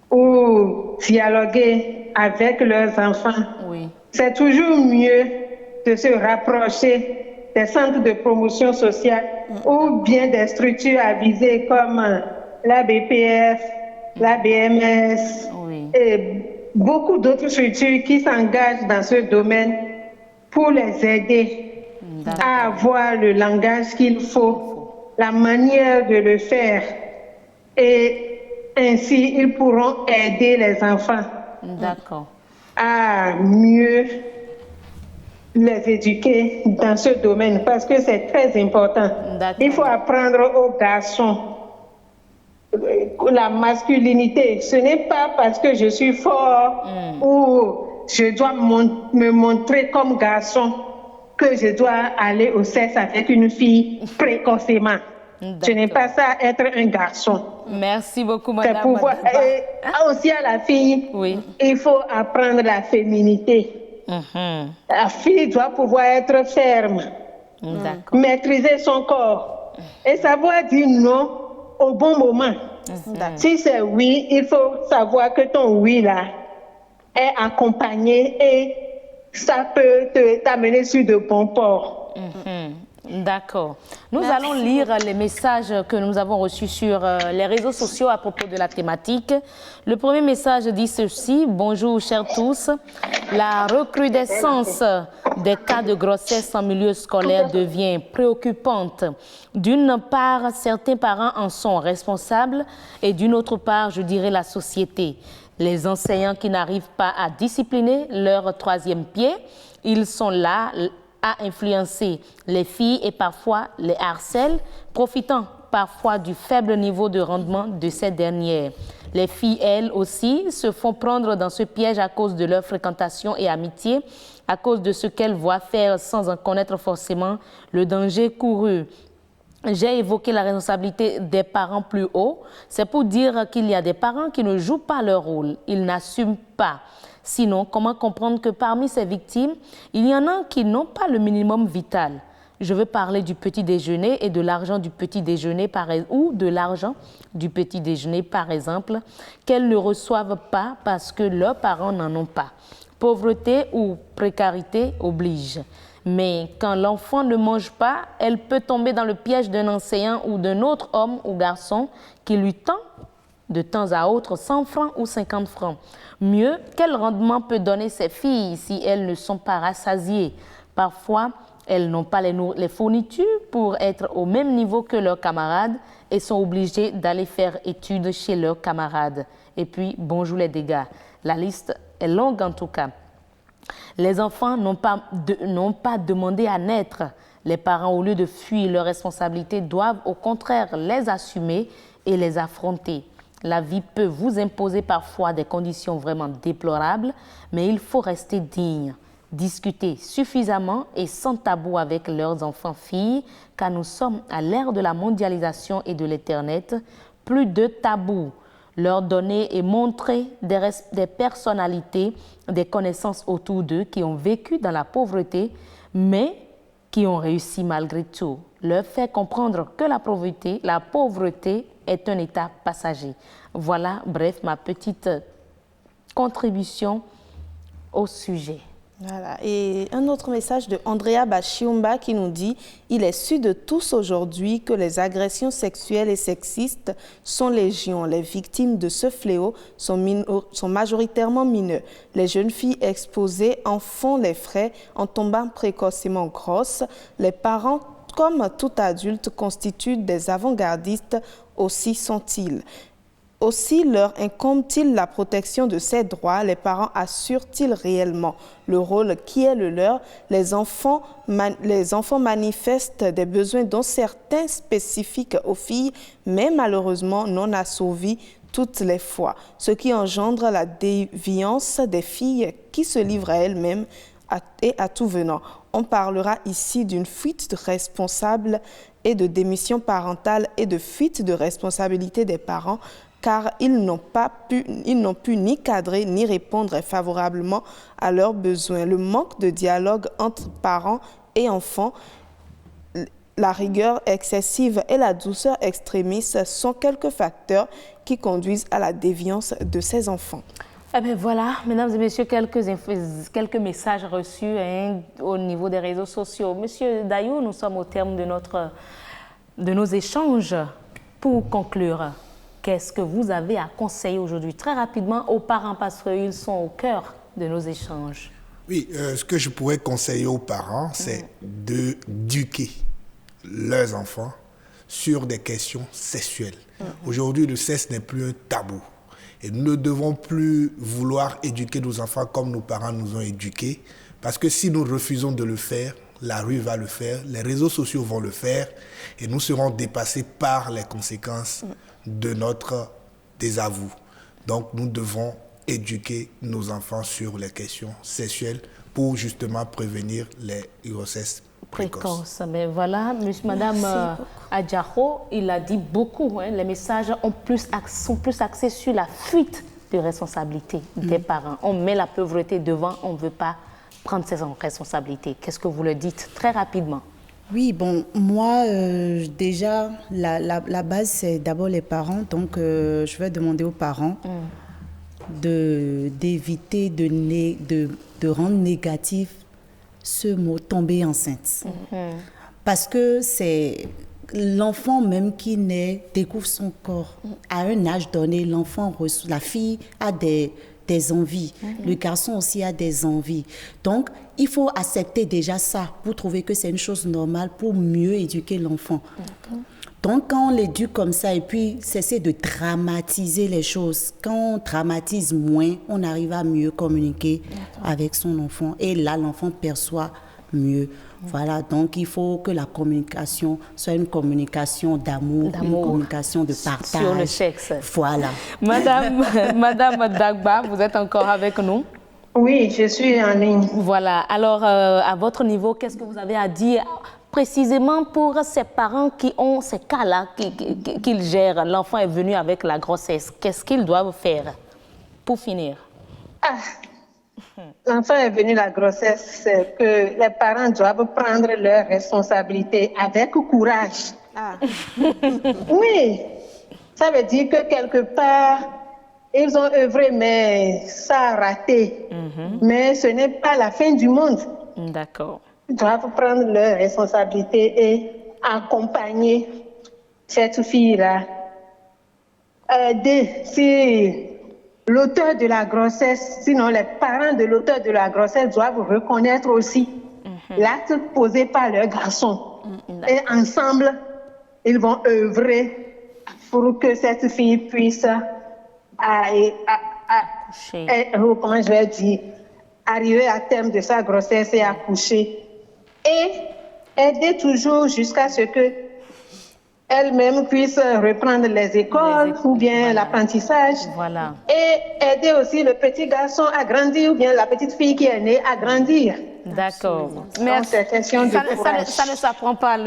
ou dialoguer avec leurs enfants, c'est toujours mieux de se rapprocher des centres de promotion sociale ou bien des structures avisées comme la BPF, la BMS et beaucoup d'autres structures qui s'engagent dans ce domaine pour les aider à avoir le langage qu'il faut, la manière de le faire, et ainsi ils pourront aider les enfants à mieux les éduquer dans ce domaine, parce que c'est très important. Il faut apprendre aux garçons la masculinité. Ce n'est pas parce que je suis fort ou je dois me montrer comme garçon que je dois aller au sexe avec une fille précocement. Ce n'est pas ça, être un garçon. Merci beaucoup, madame. Et aussi à la fille, il faut apprendre la féminité. La fille doit pouvoir être ferme, maîtriser son corps et savoir dire non au bon moment. Si c'est oui, il faut savoir que ton oui là est accompagné et ça peut t'amener sur de bons ports. D'accord. Nous allons lire les messages que nous avons reçus sur les réseaux sociaux à propos de la thématique. Le premier message dit ceci: bonjour chers tous. La recrudescence des cas de grossesse en milieu scolaire devient préoccupante. D'une part, certains parents en sont responsables et d'une autre part, je dirais la société. Les enseignants qui n'arrivent pas à discipliner leur troisième pied, ils sont là à influencer les filles et parfois les harcèlent, profitant parfois du faible niveau de rendement de ces dernières. Les filles, elles aussi, se font prendre dans ce piège à cause de leur fréquentation et amitié, à cause de ce qu'elles voient faire sans en connaître forcément le danger couru. J'ai évoqué la responsabilité des parents plus haut. C'est pour dire qu'il y a des parents qui ne jouent pas leur rôle. Ils n'assument pas. Sinon, comment comprendre que parmi ces victimes, il y en a qui n'ont pas le minimum vital? Je veux parler du petit déjeuner et de l'argent du petit déjeuner ou de l'argent du petit déjeuner, par exemple, qu'elles ne reçoivent pas parce que leurs parents n'en ont pas. Pauvreté ou précarité oblige. Mais quand l'enfant ne mange pas, elle peut tomber dans le piège d'un enseignant ou d'un autre homme ou garçon qui lui tend de temps à autre 100 francs ou 50 francs. Mieux, quel rendement peut donner ces filles si elles ne sont pas rassasiées? Parfois, elles n'ont pas les fournitures pour être au même niveau que leurs camarades et sont obligées d'aller faire études chez leurs camarades. Et puis, bonjour les dégâts. La liste est longue en tout cas. Les enfants n'ont pas demandé à naître. Les parents, au lieu de fuir leurs responsabilités, doivent au contraire les assumer et les affronter. La vie peut vous imposer parfois des conditions vraiment déplorables, mais il faut rester digne. Discuter suffisamment et sans tabou avec leurs enfants-filles, car nous sommes à l'ère de la mondialisation et de l'Internet. Plus de tabous. Leur donner et montrer des personnalités, des connaissances autour d'eux qui ont vécu dans la pauvreté, mais qui ont réussi malgré tout. Leur faire comprendre que la pauvreté est un état passager. Voilà, bref, ma petite contribution au sujet. Voilà. Et un autre message de Andrea Bachiumba qui nous dit « Il est su de tous aujourd'hui que les agressions sexuelles et sexistes sont légion. Les victimes de ce fléau sont majoritairement mineures. Les jeunes filles exposées en font les frais en tombant précocement grosses. Les parents, comme tout adulte, constituent des avant-gardistes, aussi sont-ils. Aussi leur incombe-t-il la protection de ces droits? Les parents assurent-ils réellement le rôle qui est le leur? Les enfants manifestent des besoins dont certains spécifiques aux filles, mais malheureusement non assouvis toutes les fois, ce qui engendre la déviance des filles qui se livrent à elles-mêmes et à tout venant. On parlera ici d'une fuite de responsable et de démission parentale et de fuite de responsabilité des parents, car ils n'ont pu ni cadrer ni répondre favorablement à leurs besoins. Le manque de dialogue entre parents et enfants, la rigueur excessive et la douceur extrémiste sont quelques facteurs qui conduisent à la déviance de ces enfants. Eh bien voilà, mesdames et messieurs, quelques messages reçus au niveau des réseaux sociaux. Monsieur Dayou, nous sommes au terme de nos échanges. Pour conclure, qu'est-ce que vous avez à conseiller aujourd'hui très rapidement aux parents parce qu'ils sont au cœur de nos échanges? Oui, ce que je pourrais conseiller aux parents, c'est d'éduquer leurs enfants sur des questions sexuelles. Aujourd'hui, le sexe n'est plus un tabou. Et nous ne devons plus vouloir éduquer nos enfants comme nos parents nous ont éduqués, parce que si nous refusons de le faire, la rue va le faire, les réseaux sociaux vont le faire, et nous serons dépassés par les conséquences de notre désavou. Donc nous devons éduquer nos enfants sur les questions sexuelles pour justement prévenir les grossesses précoces. Mais voilà, Madame Adjaro, il a dit beaucoup. Les messages sont plus axés sur la fuite de responsabilité des parents. On met la pauvreté devant, on ne veut pas prendre ses responsabilités. Qu'est-ce que vous le dites très rapidement? Oui, bon, moi, déjà, la base, c'est d'abord les parents. Donc, je vais demander aux parents d'éviter de rendre négatif ce mot « tomber enceinte ». Parce que c'est l'enfant même qui naît, découvre son corps. À un âge donné, la fille a des envies. Le garçon aussi a des envies. Donc, il faut accepter déjà ça pour trouver que c'est une chose normale pour mieux éduquer l'enfant. Donc, quand on l'éduque comme ça et puis cesser de dramatiser les choses, quand on dramatise moins, on arrive à mieux communiquer avec son enfant. Et là, l'enfant perçoit mieux. Voilà, donc il faut que la communication soit une communication d'amour, une communication de partage. Sur le sexe. Voilà. Madame Dagba, vous êtes encore avec nous? Oui, je suis en ligne. Voilà, alors à votre niveau, qu'est-ce que vous avez à dire précisément pour ces parents qui ont ces cas-là, qu'ils gèrent? L'enfant est venu avec la grossesse. Qu'est-ce qu'ils doivent faire pour finir? L'enfant est venu la grossesse, c'est que les parents doivent prendre leurs responsabilités avec courage. Oui, ça veut dire que quelque part, ils ont œuvré, mais ça a raté. Mais ce n'est pas la fin du monde. D'accord. Ils doivent prendre leurs responsabilités et accompagner cette fille-là. Aider si l'auteur de la grossesse, sinon les parents de l'auteur de la grossesse doivent reconnaître aussi l'acte posé par leur garçon. Et ensemble, ils vont œuvrer pour que cette fille puisse, comment je vais dire, arriver à terme de sa grossesse et accoucher. Et aider toujours jusqu'à ce que elle-même puisse reprendre les écoles ou bien l'apprentissage. Voilà. Et aider aussi le petit garçon à grandir ou bien la petite fille qui est née à grandir. D'accord. Mais c'est question de courage. Ça ne s'apprend pas,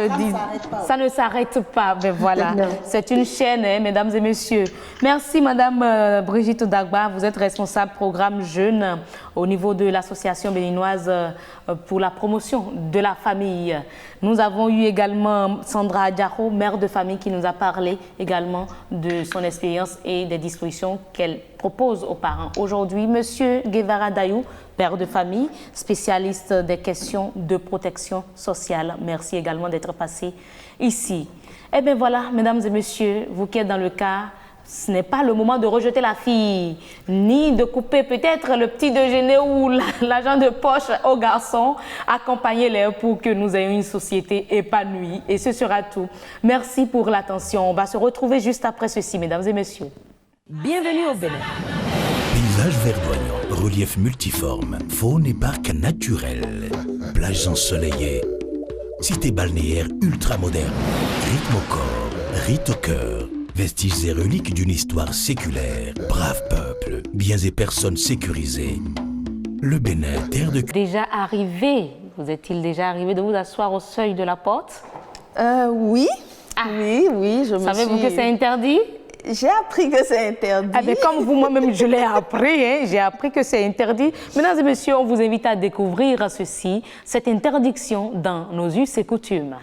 ça ne s'arrête pas. Mais voilà, c'est une chaîne, hein, mesdames et messieurs. Merci, Madame Brigitte Dagba. Vous êtes responsable programme Jeunes au niveau de l'association béninoise pour la promotion de la famille. Nous avons eu également Sandra Diaro, mère de famille, qui nous a parlé également de son expérience et des dispositions qu'elle propose aux parents. Aujourd'hui, Monsieur Guevara Dayou, père de famille, spécialiste des questions de protection sociale. Merci également d'être passé ici. Eh bien voilà, mesdames et messieurs, vous qui êtes dans le cas, ce n'est pas le moment de rejeter la fille, ni de couper peut-être le petit déjeuner ou l'argent de poche aux garçons. Accompagnez-les pour que nous ayons une société épanouie. Et ce sera tout. Merci pour l'attention. On va se retrouver juste après ceci, mesdames et messieurs. Bienvenue au Bénin. Paysage verdoyant, relief multiforme, faune et parcs naturels, plages ensoleillées, cité balnéaire ultra moderne, rythme au corps, rite au cœur, vestiges et reliques d'une histoire séculaire, brave peuple, biens et personnes sécurisées. Le Bénin, terre de... Déjà arrivé, vous est-il déjà arrivé de vous asseoir au seuil de la porte? Oui. Oui, je me Savez-vous que c'est interdit? J'ai appris que c'est interdit. Ah ben, comme vous, moi-même, je l'ai appris. Hein, j'ai appris que c'est interdit. Mesdames et messieurs, on vous invite à découvrir ceci, cette interdiction dans nos us et coutumes.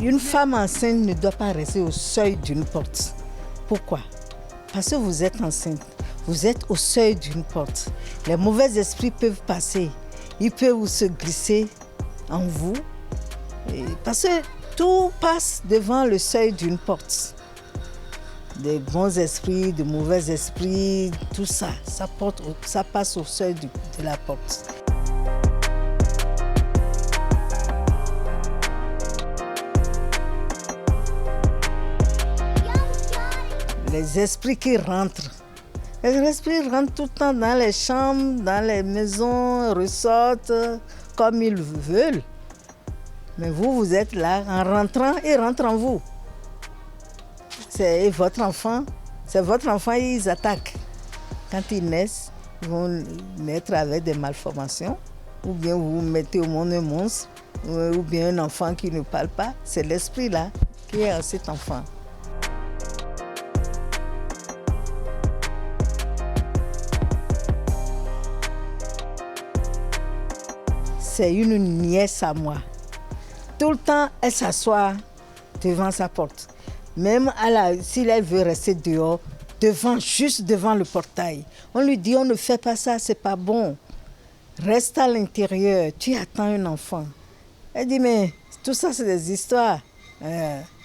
Une femme enceinte ne doit pas rester au seuil d'une porte. Pourquoi? Parce que vous êtes enceinte, vous êtes au seuil d'une porte. Les mauvais esprits peuvent passer, ils peuvent se glisser en vous. Parce que tout passe devant le seuil d'une porte. Des bons esprits, de mauvais esprits, tout ça, ça passe au seuil de la porte. Les esprits qui rentrent. Les esprits rentrent tout le temps dans les chambres, dans les maisons, ressortent comme ils veulent. Mais vous êtes là, en rentrant, ils rentrent en vous. C'est votre enfant, ils attaquent. Quand ils naissent, ils vont naître avec des malformations, ou bien vous mettez au monde un monstre, ou bien un enfant qui ne parle pas. C'est l'esprit là qui est en cet enfant. C'est une nièce à moi. Tout le temps, elle s'assoit devant sa porte. Même si elle veut rester dehors, juste devant le portail. On lui dit, on ne fait pas ça, c'est pas bon. Reste à l'intérieur, tu attends un enfant. Elle dit, mais tout ça, c'est des histoires.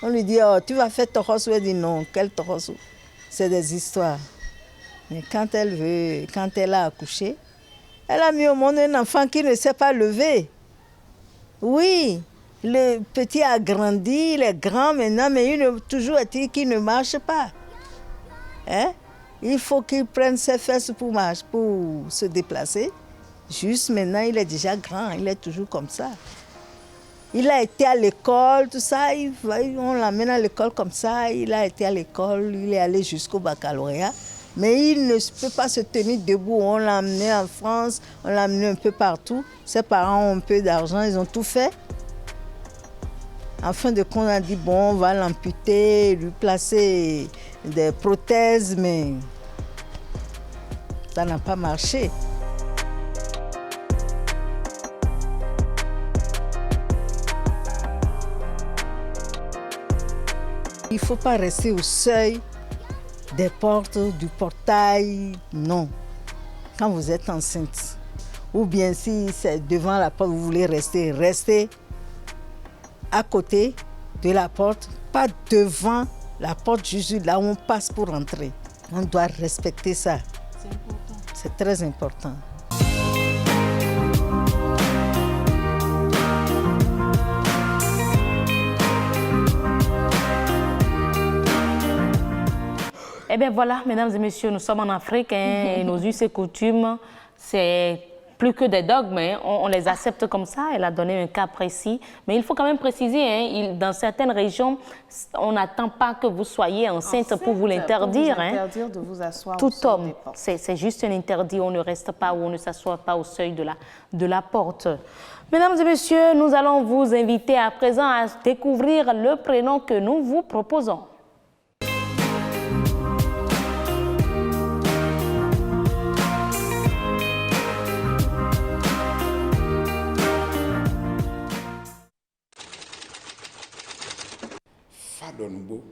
On lui dit, oh, tu vas faire Tohosu. Elle dit, non, quel Tohosu? C'est des histoires. Mais quand elle a accouché, elle a mis au monde un enfant qui ne sait pas lever. Oui, le petit a grandi, il est grand maintenant, mais toujours est-il qu'il ne marche pas. Hein? Il faut qu'il prenne ses fesses pour se déplacer. Juste maintenant, il est déjà grand, il est toujours comme ça. Il a été à l'école, tout ça, on l'amène à l'école comme ça, il a été à l'école, il est allé jusqu'au baccalauréat. Mais il ne peut pas se tenir debout. On l'a amené en France, on l'a amené un peu partout. Ses parents ont un peu d'argent, ils ont tout fait. En fin de compte, on a dit, bon, on va l'amputer, lui placer des prothèses, mais ça n'a pas marché. Il ne faut pas rester au seuil des portes, du portail, non. Quand vous êtes enceinte, ou bien si c'est devant la porte, vous voulez restez à côté de la porte, pas devant la porte, juste là où on passe pour entrer. On doit respecter ça. C'est important. C'est très important. Eh bien voilà, mesdames et messieurs, nous sommes en Afrique et nos us et coutumes, c'est plus que des dogmes, hein. On les accepte comme ça. Elle a donné un cas précis, mais il faut quand même préciser, hein, dans certaines régions, on n'attend pas que vous soyez enceinte pour vous l'interdire. Interdire de vous asseoir. Tout homme, c'est juste un interdit, on ne reste pas ou on ne s'assoit pas au seuil de la porte. Mesdames et messieurs, nous allons vous inviter à présent à découvrir le prénom que nous vous proposons. Fadonoubo,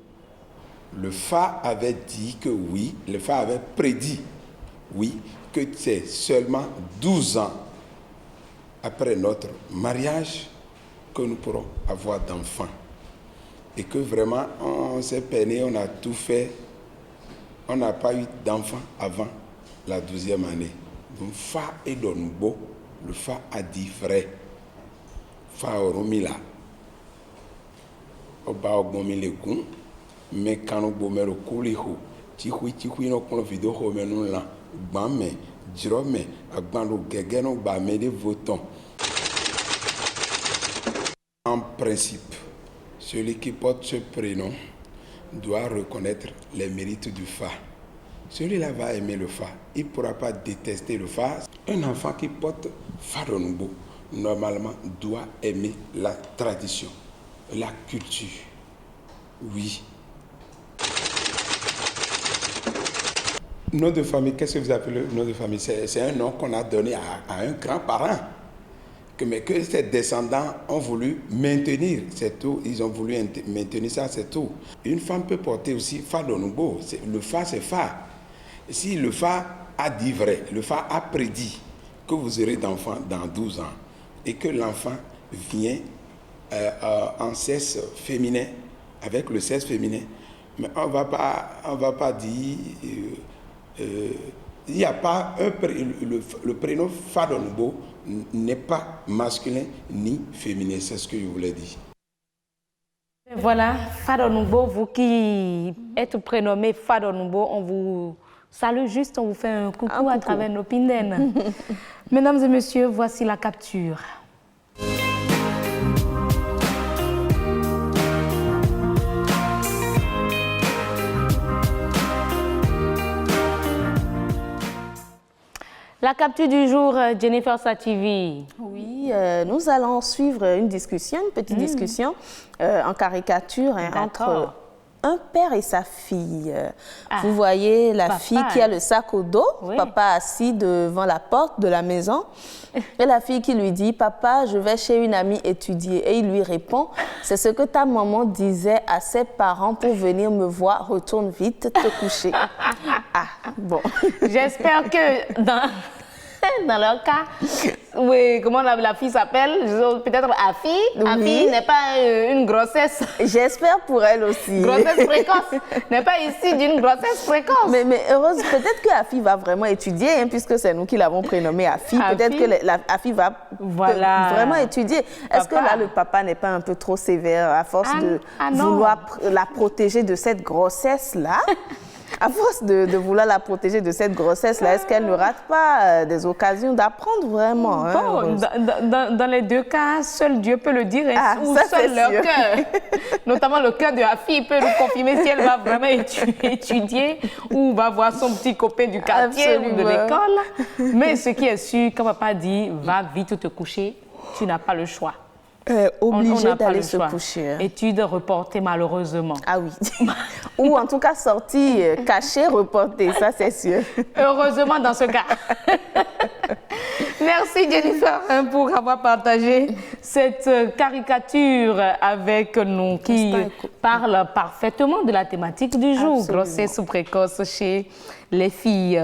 le Fa avait dit que oui, le Fa avait prédit, oui, que c'est seulement 12 ans après notre mariage que nous pourrons avoir d'enfants. Et que vraiment, on s'est peiné, on a tout fait, on n'a pas eu d'enfants avant la 12e année. Donc Fa et Donoubo, le Fa a dit vrai. Fa Oromila. Oba ogbomi le gun me kanu gbome ro kuli ho tikui no kon video ho me nu la gban me jiro me agban ro gege no gba me de voton. En principe, celui qui porte ce prénom doit reconnaître les mérites du Fa. Celui-là va aimer le Fa, il ne pourra pas détester le Fa. Un enfant qui porte Fadonoubo normalement doit aimer la tradition. La culture, oui. Nom de famille, qu'est-ce que vous appelez le nom de famille? C'est un nom qu'on a donné à un grand-parent, mais que ses descendants ont voulu maintenir, c'est tout. Ils ont voulu maintenir ça, c'est tout. Une femme peut porter aussi Fadonoubo. Le Fa, c'est Fa. Si le Fa a dit vrai, le Fa a prédit que vous aurez d'enfants dans 12 ans et que l'enfant vient en sexe féminin, avec le sexe féminin, mais on va pas dire, il n'y a pas le prénom Fadonoubo n'est pas masculin ni féminin, c'est ce que je voulais dire. Voilà, Fadonoubo, vous qui êtes prénommé Fadonoubo, on vous salue juste, on vous fait un coucou à travers nos pindaines. Mesdames et messieurs, voici la capture. La capture du jour, Jennifer Sativi. Oui, nous allons suivre une discussion, une petite discussion en caricature entre un père et sa fille. Vous voyez la fille qui a le sac au dos, papa assis devant la porte de la maison, et la fille qui lui dit « Papa, je vais chez une amie étudier ». Et il lui répond « C'est ce que ta maman disait à ses parents pour venir me voir, retourne vite te coucher ». Ah, bon. J'espère que dans leur cas, Oui, comment la fille s'appelle? Peut-être Afi. Oui. Afi n'est pas une grossesse. J'espère pour elle aussi. Grossesse précoce. N'est pas ici d'une grossesse précoce. Mais heureuse, peut-être que Afi va vraiment étudier, hein, puisque c'est nous qui l'avons prénommée Afi. Peut-être que Afi va vraiment étudier. Est-ce que là, le papa n'est pas un peu trop sévère à force de vouloir la protéger de cette grossesse-là? À force de vouloir la protéger de cette grossesse-là, est-ce qu'elle ne rate pas des occasions d'apprendre vraiment? Bon, dans les deux cas, seul Dieu peut le dire, ou ça, seul leur cœur. Notamment le cœur de la fille peut nous confirmer si elle va vraiment étudier ou va voir son petit copain du quartier ou de l'école. Mais ce qui est sûr, comme papa dit, va vite te coucher, tu n'as pas le choix. Obligé d'aller se coucher. Études reportées malheureusement. Ah oui. Ou en tout cas sortie cachée, reportée, ça c'est sûr. Heureusement dans ce cas. Merci Jennifer pour avoir partagé cette caricature avec nous qui parle parfaitement de la thématique du jour. Absolument. Grossesse précoce chez les filles.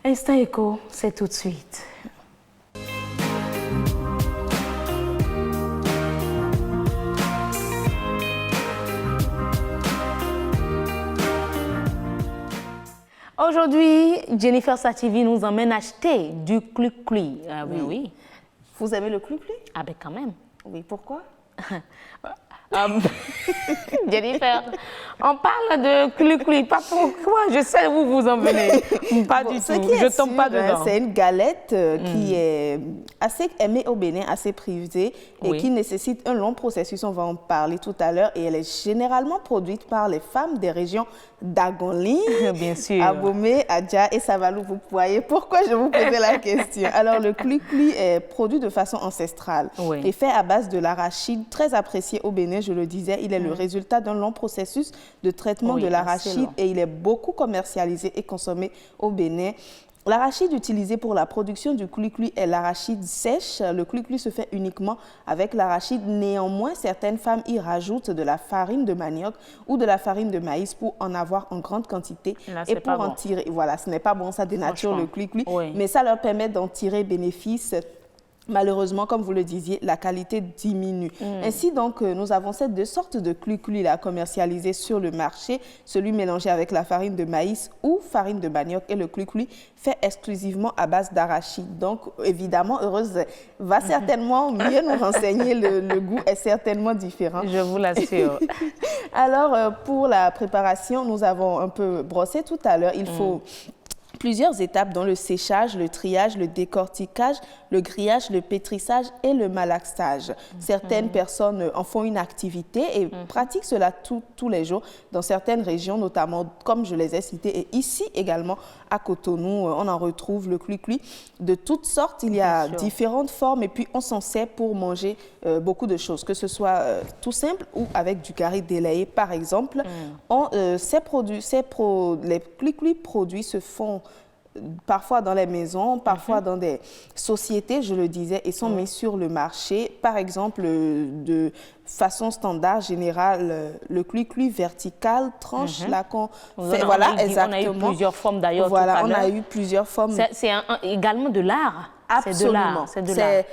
Instant écho, c'est tout de suite. Aujourd'hui, Jennifer Sativi nous emmène acheter du clui-clui. Ah oui, oui. Vous aimez le clui-clui? Ah ben quand même. Oui, pourquoi? Jennifer, on parle de clui-clui, pas pourquoi, je sais où vous en venez. Pas du tout, je tombe pas dedans. C'est une galette qui est assez aimée au Bénin, assez prisée et qui nécessite un long processus, on va en parler tout à l'heure, et elle est généralement produite par les femmes des régions d'Agonli, bien sûr, Abomey, Adja et Savalou. Vous voyez pourquoi je vous posais la question. Alors le clui-clui est produit de façon ancestrale et fait à base de l'arachide, très apprécié au Bénin, je le disais. Il est le résultat d'un long processus de traitement de l'arachide et il est beaucoup commercialisé et consommé au Bénin. L'arachide utilisé pour la production du clui-clui est l'arachide sèche. Le clui-clui se fait uniquement avec l'arachide. Néanmoins, certaines femmes y rajoutent de la farine de manioc ou de la farine de maïs pour en avoir en grande quantité et pour en tirer. Voilà, ce n'est pas bon, ça dénature le clui-clui, mais ça leur permet d'en tirer bénéfice. Malheureusement, comme vous le disiez, la qualité diminue. Ainsi, donc, nous avons ces deux sortes de clui-clui commercialisés sur le marché, celui mélangé avec la farine de maïs ou farine de manioc et le clui-clui fait exclusivement à base d'arachide. Donc, évidemment, Heureuse va certainement mieux nous renseigner. Le goût est certainement différent. Je vous l'assure. Alors, pour la préparation, nous avons un peu brossé tout à l'heure. Il faut plusieurs étapes dont le séchage, le triage, le décortiquage, le grillage, le pétrissage et le malaxage. Certaines personnes en font une activité et pratiquent cela tous les jours dans certaines régions, notamment comme je les ai citées. Et ici également à Cotonou, on en retrouve le clui-clui de toutes sortes. Il y a différentes formes et puis on s'en sert pour manger beaucoup de choses, que ce soit tout simple ou avec du curry délayé par exemple. Les clui-clui produits se font parfois dans les maisons, parfois dans des sociétés, je le disais, et sont mis sur le marché. Par exemple, de façon standard, générale, le clui-clui vertical, tranche, là qu'on fait. Voilà, exactement. On a eu plusieurs formes d'ailleurs. Voilà, on a eu plusieurs formes. C'est également de l'art. Absolument.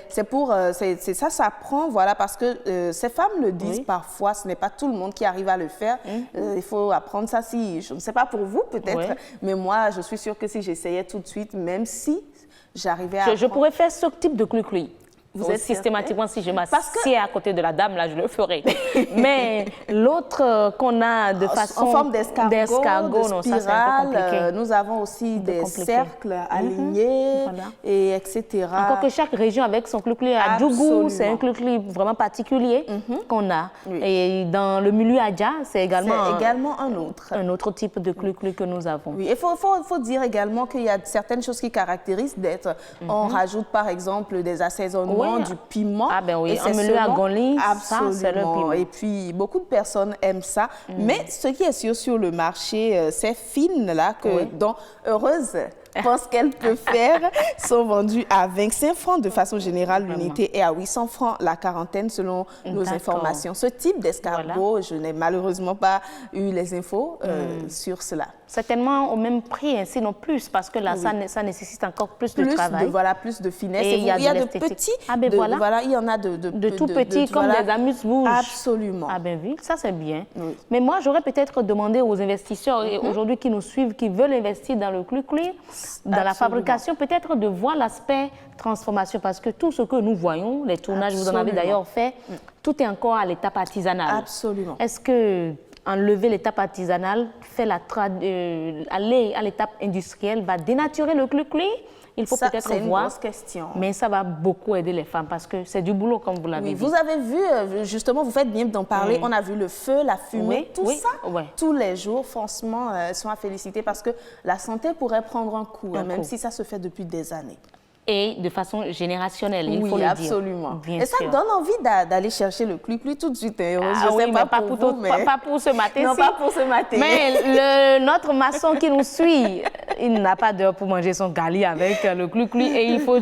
C'est pour, ça s'apprend, voilà, parce que ces femmes le disent parfois, ce n'est pas tout le monde qui arrive à le faire. Il faut apprendre ça, je ne sais pas pour vous peut-être, mais moi, je suis sûre que si j'essayais tout de suite, même si j'arrivais à je pourrais faire ce type de clui-clui. Vous êtes systématiquement, si je m'assieds à côté de la dame, là, je le ferai. Mais l'autre qu'on a de façon... En forme d'escargot, non, ça, c'est un peu compliqué. Nous avons aussi des cercles alignés, et etc. Encore que chaque région avec son clui-clui à Djougou, c'est un clui-clui vraiment particulier qu'on a. Et dans le milieu Adja, c'est également un autre type de clui-clui que nous avons. Oui, il faut dire également qu'il y a certaines choses qui caractérisent d'être... On rajoute par exemple des assaisonnements, du piment. Ah ben oui, un milieu à Gonli, ça c'est le piment. Et puis beaucoup de personnes aiment ça. Mais ce qui est sûr sur le marché, ces fines-là, dont Heureuse pense qu'elle peut faire, sont vendues à 25 francs de façon générale l'unité et à 800 francs la quarantaine selon nos informations. Ce type d'escargot, je n'ai malheureusement pas eu les infos sur cela. certainement au même prix, hein, sinon plus, parce que là, ça nécessite encore plus de travail. Plus de finesse. Et il y a de petits. Ah ben voilà. Il y en a de tout petits, comme des amuse-bouches. Absolument. Ah ben oui, ça c'est bien. Oui. Mais moi, j'aurais peut-être demandé aux investisseurs aujourd'hui qui nous suivent, qui veulent investir dans le Clucli, dans la fabrication, peut-être de voir l'aspect transformation, parce que tout ce que nous voyons, les tournages, vous en avez d'ailleurs fait, tout est encore à l'étape artisanale. Absolument. Est-ce que enlever l'étape artisanale, aller à l'étape industrielle va dénaturer le Clucli? Il faut peut-être voir. C'est une grosse question. Mais ça va beaucoup aider les femmes parce que c'est du boulot, comme vous l'avez dit. Vous avez vu, justement, vous faites bien d'en parler. On a vu le feu, la fumée, tout ça. Tous les jours, franchement, sont à féliciter parce que la santé pourrait prendre un coup, même si ça se fait depuis des années. Et de façon générationnelle, il faut le absolument. dire. Bien et ça sûr. donne envie d'aller chercher le Clucli tout de suite. Hein. Je sais pas pour vous, mais... pas pour ce matin. Non, pas pour ce matin. Mais notre maçon qui nous suit, il n'a pas d'heure pour manger son gari avec le Clucli et il faut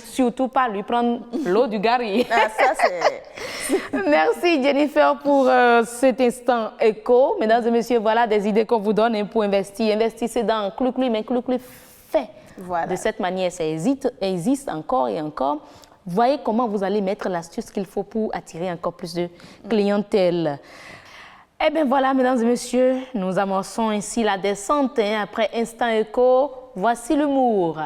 surtout pas lui prendre l'eau du gari. Ça, c'est... Merci Jennifer pour cet instant éco. Mesdames et messieurs, voilà des idées qu'on vous donne pour investir. Investissez dans Clucli, mais Clucli fait. Voilà. De cette manière, ça existe encore et encore. Voyez comment vous allez mettre l'astuce qu'il faut pour attirer encore plus de clientèle. Eh bien voilà, mesdames et messieurs, nous amorçons ainsi la descente. Après Instant Éco, voici l'humour.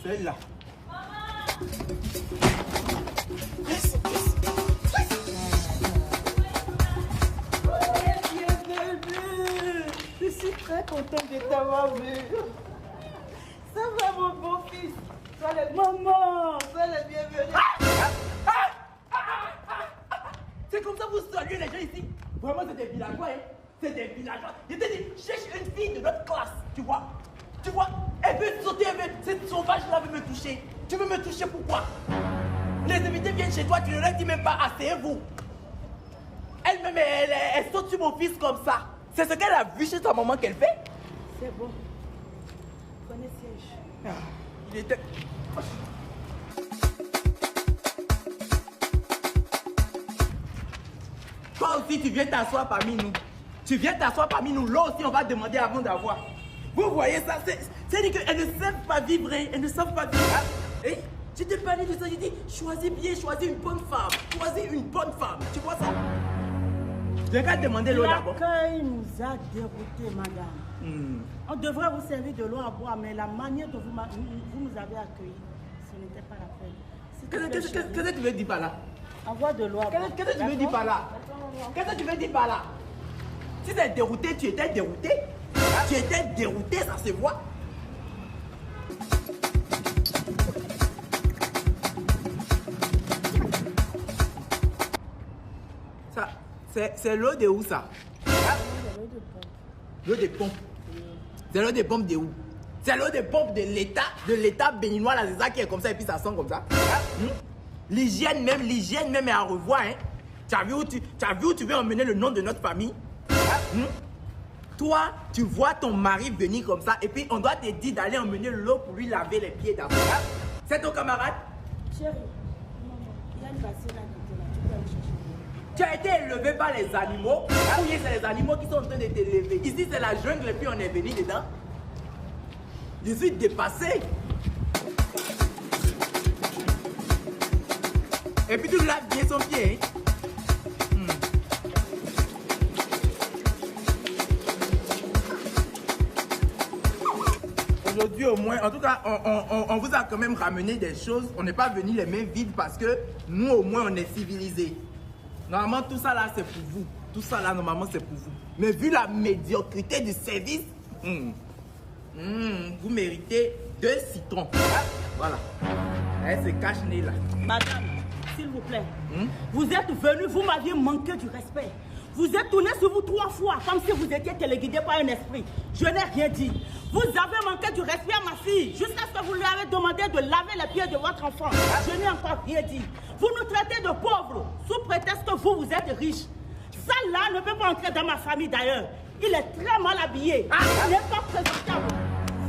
Celle-là. Je suis très contente de t'avoir vu. Ça va, mon beau-fils? Maman, sois le bienvenu. C'est comme ça que vous saluez les gens ici. Vraiment, c'est des villageois, hein. C'est des villageois. Je te dis, cherche une fille de notre classe, tu vois. Tu vois, elle veut sauter, cette sauvage-là veut me toucher. Tu veux me toucher pourquoi? Les invités viennent chez toi, tu ne leur dis même pas, asseyez-vous. Elle-même, elle saute sur mon fils comme ça. C'est ce qu'elle a vu chez sa maman qu'elle fait. C'est bon. Prenez siège. Il était... Toi aussi, tu viens t'asseoir parmi nous. Tu viens t'asseoir parmi nous. Là aussi, on va demander avant d'avoir. Vous voyez ça? C'est-à-dire qu'elles ne savent pas vivre. Elles ne savent pas vivre. Et je t'ai parlé de ça. J'ai dit, choisis bien, choisis une bonne femme. Choisis une bonne femme. Tu vois ça? Je vais demander l'eau d'abord. L'accueil nous a déroutés, madame. On devrait vous servir de l'eau à boire, mais la manière dont vous nous avez accueillis, ce n'était pas la peine. Qu'est-ce que tu veux dire par là? Envoie de l'eau à boire. Qu'est-ce que tu veux dire par là? Qu'est-ce que tu veux dire par là? Si tu es dérouté, tu étais dérouté. Tu étais dérouté, ça se voit. Ça, c'est l'eau de où ça? L'eau de pompe. C'est l'eau de pompe de où? C'est l'eau de pompe de l'État béninois, là, c'est ça qui est comme ça et puis ça sent comme ça. L'hygiène même est à revoir. Hein? Tu as vu où tu veux emmener le nom de notre famille? Toi, tu vois ton mari venir comme ça et puis on doit te dire d'aller emmener l'eau pour lui laver les pieds d'abord. C'est ton camarade? Chérie, il y a une bassine là, tu peux aller chercher. Tu as été élevé par les animaux. Ou bien c'est les animaux qui sont en train de t'élever. Ici, c'est la jungle et puis on est venu dedans. Je suis dépassé. Et puis tu laves bien son pied. Hein? Aujourd'hui au moins, en tout cas, on vous a quand même ramené des choses. On n'est pas venu les mains vides parce que nous au moins on est civilisés. Normalement tout ça là c'est pour vous. Tout ça là normalement c'est pour vous. Mais vu la médiocrité du service, vous méritez 2 citrons. Voilà. Elle se cache nez là. Madame, s'il vous vous plaît. Vous êtes venu, vous m'aviez manqué du respect. Vous êtes tourné sur vous 3 fois, comme si vous étiez téléguidé par un esprit. Je n'ai rien dit. Vous avez manqué du respect à ma fille, jusqu'à ce que vous lui avez demandé de laver les pieds de votre enfant. Je n'ai encore rien dit. Vous nous traitez de pauvres, sous prétexte que vous êtes riches. Ça là ne peut pas entrer dans ma famille d'ailleurs. Il est très mal habillé. Il n'est pas présentable.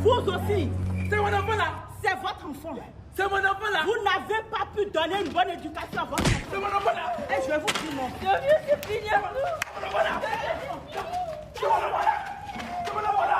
Vous aussi. C'est mon enfant là. C'est votre enfant. C'est mon enfant là. Vous n'avez pas pu donner une bonne éducation à votre enfant. C'est mon enfant là. Et je vais vous dire non. Je viens de finir. C'est mon enfant là. C'est mon enfant là. C'est mon enfant là.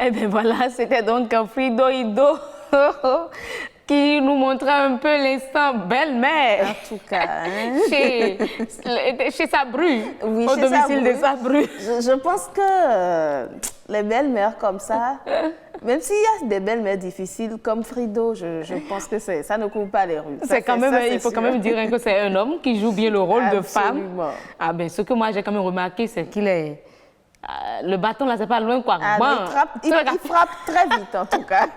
Eh bien voilà, c'était donc Frido Ido qui nous montrait un peu l'instant belle-mère. En tout cas. Hein? Chez Sabru, oui, au chez domicile Sabru. de Sabru. Je pense que les belles-mères comme ça, même s'il y a des belles-mères difficiles comme Frido, je pense que ça ne court pas les rues. C'est quand même, il faut quand même dire que c'est un homme qui joue bien le rôle de femme. Ah ben, ce que moi j'ai quand même remarqué, c'est qu'il est... le bâton là, c'est pas loin quoi. Ah, bon, il frappe très vite en tout cas.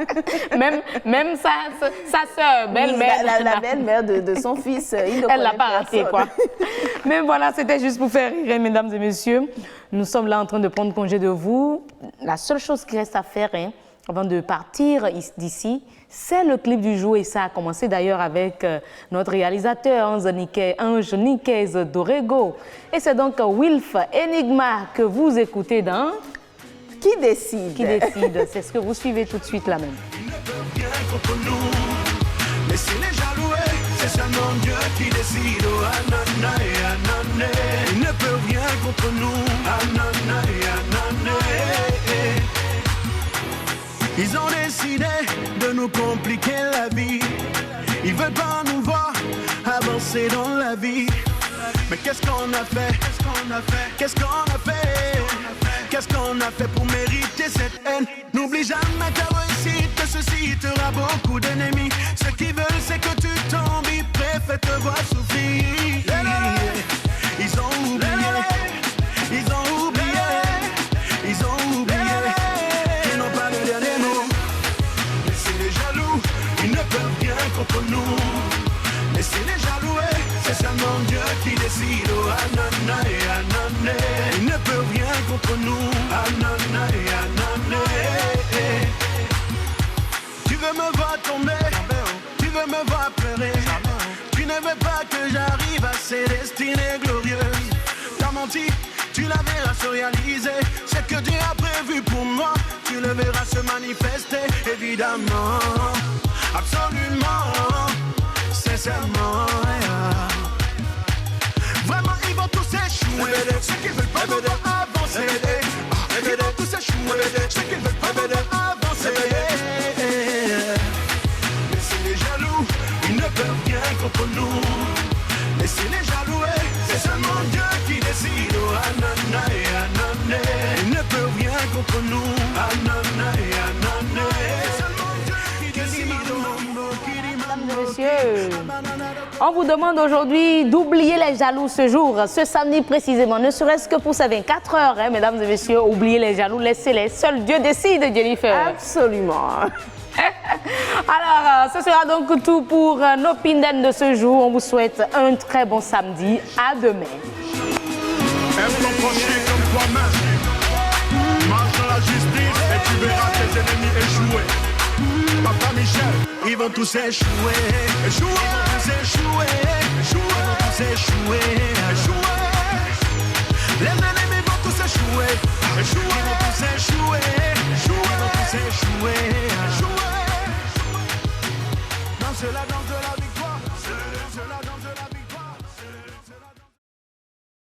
même sa soeur, belle-mère. La belle-mère de son fils, il ne elle l'a pas personne. raté quoi. Mais voilà, c'était juste pour faire rire, mesdames et messieurs. Nous sommes là en train de prendre congé de vous. La seule chose qui reste à faire avant de partir d'ici, c'est le clip du jour et ça a commencé d'ailleurs avec notre réalisateur Ange Niquez Dorego. Et c'est donc Wilf Enigma que vous écoutez dans Qui décide? Qui décide? C'est ce que vous suivez tout de suite là même. Il ne peut rien contre nous. Laissez-les jalouer, c'est seulement Dieu qui décide. Oh, anana et anana. Il ne peut rien contre nous. Anana et anana. Ils ont décidé de nous compliquer la vie. Ils veulent pas nous voir avancer dans la vie. Mais qu'est-ce qu'on a fait? Qu'est-ce qu'on a fait? Qu'est-ce qu'on a fait? Qu'est-ce qu'on a fait pour mériter cette haine? N'oublie jamais ta réussite, que ceci t'aura beaucoup d'ennemis. Ce qu'ils veulent, c'est que tu tombes, ils préfèrent te voir souffrir. Ils ont oublié, ils ont oublié, ils ont oublié. Ils n'ont pas le dernier mot. Laissez-les jaloux, ils ne peuvent rien contre nous. Laissez-les jalouer, c'est seulement Dieu qui décide. Oh, anana et anana. Il ne peut rien contre nous. Anana et anana. Tu veux me voir tomber, tu veux me voir pleurer. Tu ne veux pas que j'arrive à ces destinées glorieuses. T'as menti, tu la verras se réaliser. Ce que Dieu a prévu pour moi, tu le verras se manifester. Évidemment, absolument, sincèrement. Vraiment, ils vont tous échouer. Ceux qui veulent pas me voir avancer. Ils vont tous échouer. Ceux qui veulent pas me voir avancer. Laissez-les jaloux, ils ne peuvent rien contre nous. Laissez-les jalouer, c'est seulement Dieu qui décide. Oh, anana et anana. Ils ne peuvent rien contre nous. Anana et anana. C'est seulement Dieu qui décide. Mesdames et messieurs, on vous demande aujourd'hui d'oublier les jaloux ce jour, ce samedi précisément, ne serait-ce que pour ces 24 heures, hein, mesdames et messieurs, oubliez les jaloux, laissez-les, seul Dieu décide, Jennifer. Absolument. Alors, ce sera donc tout pour nos Pinden de ce jour. On vous souhaite un très bon samedi. À demain. Comme toi-même. Marche dans la justice et tu verras tes ennemis échouer. Papa Michel, ils vont tous échouer. Échouer. Ils vont tous échouer. Échouer. Ils vont tous échouer. Échouer. Les ennemis vont tous échouer. Échouer. Ils vont tous échouer. Échouer. Ils vont tous échouer. Échouer. Dans cela,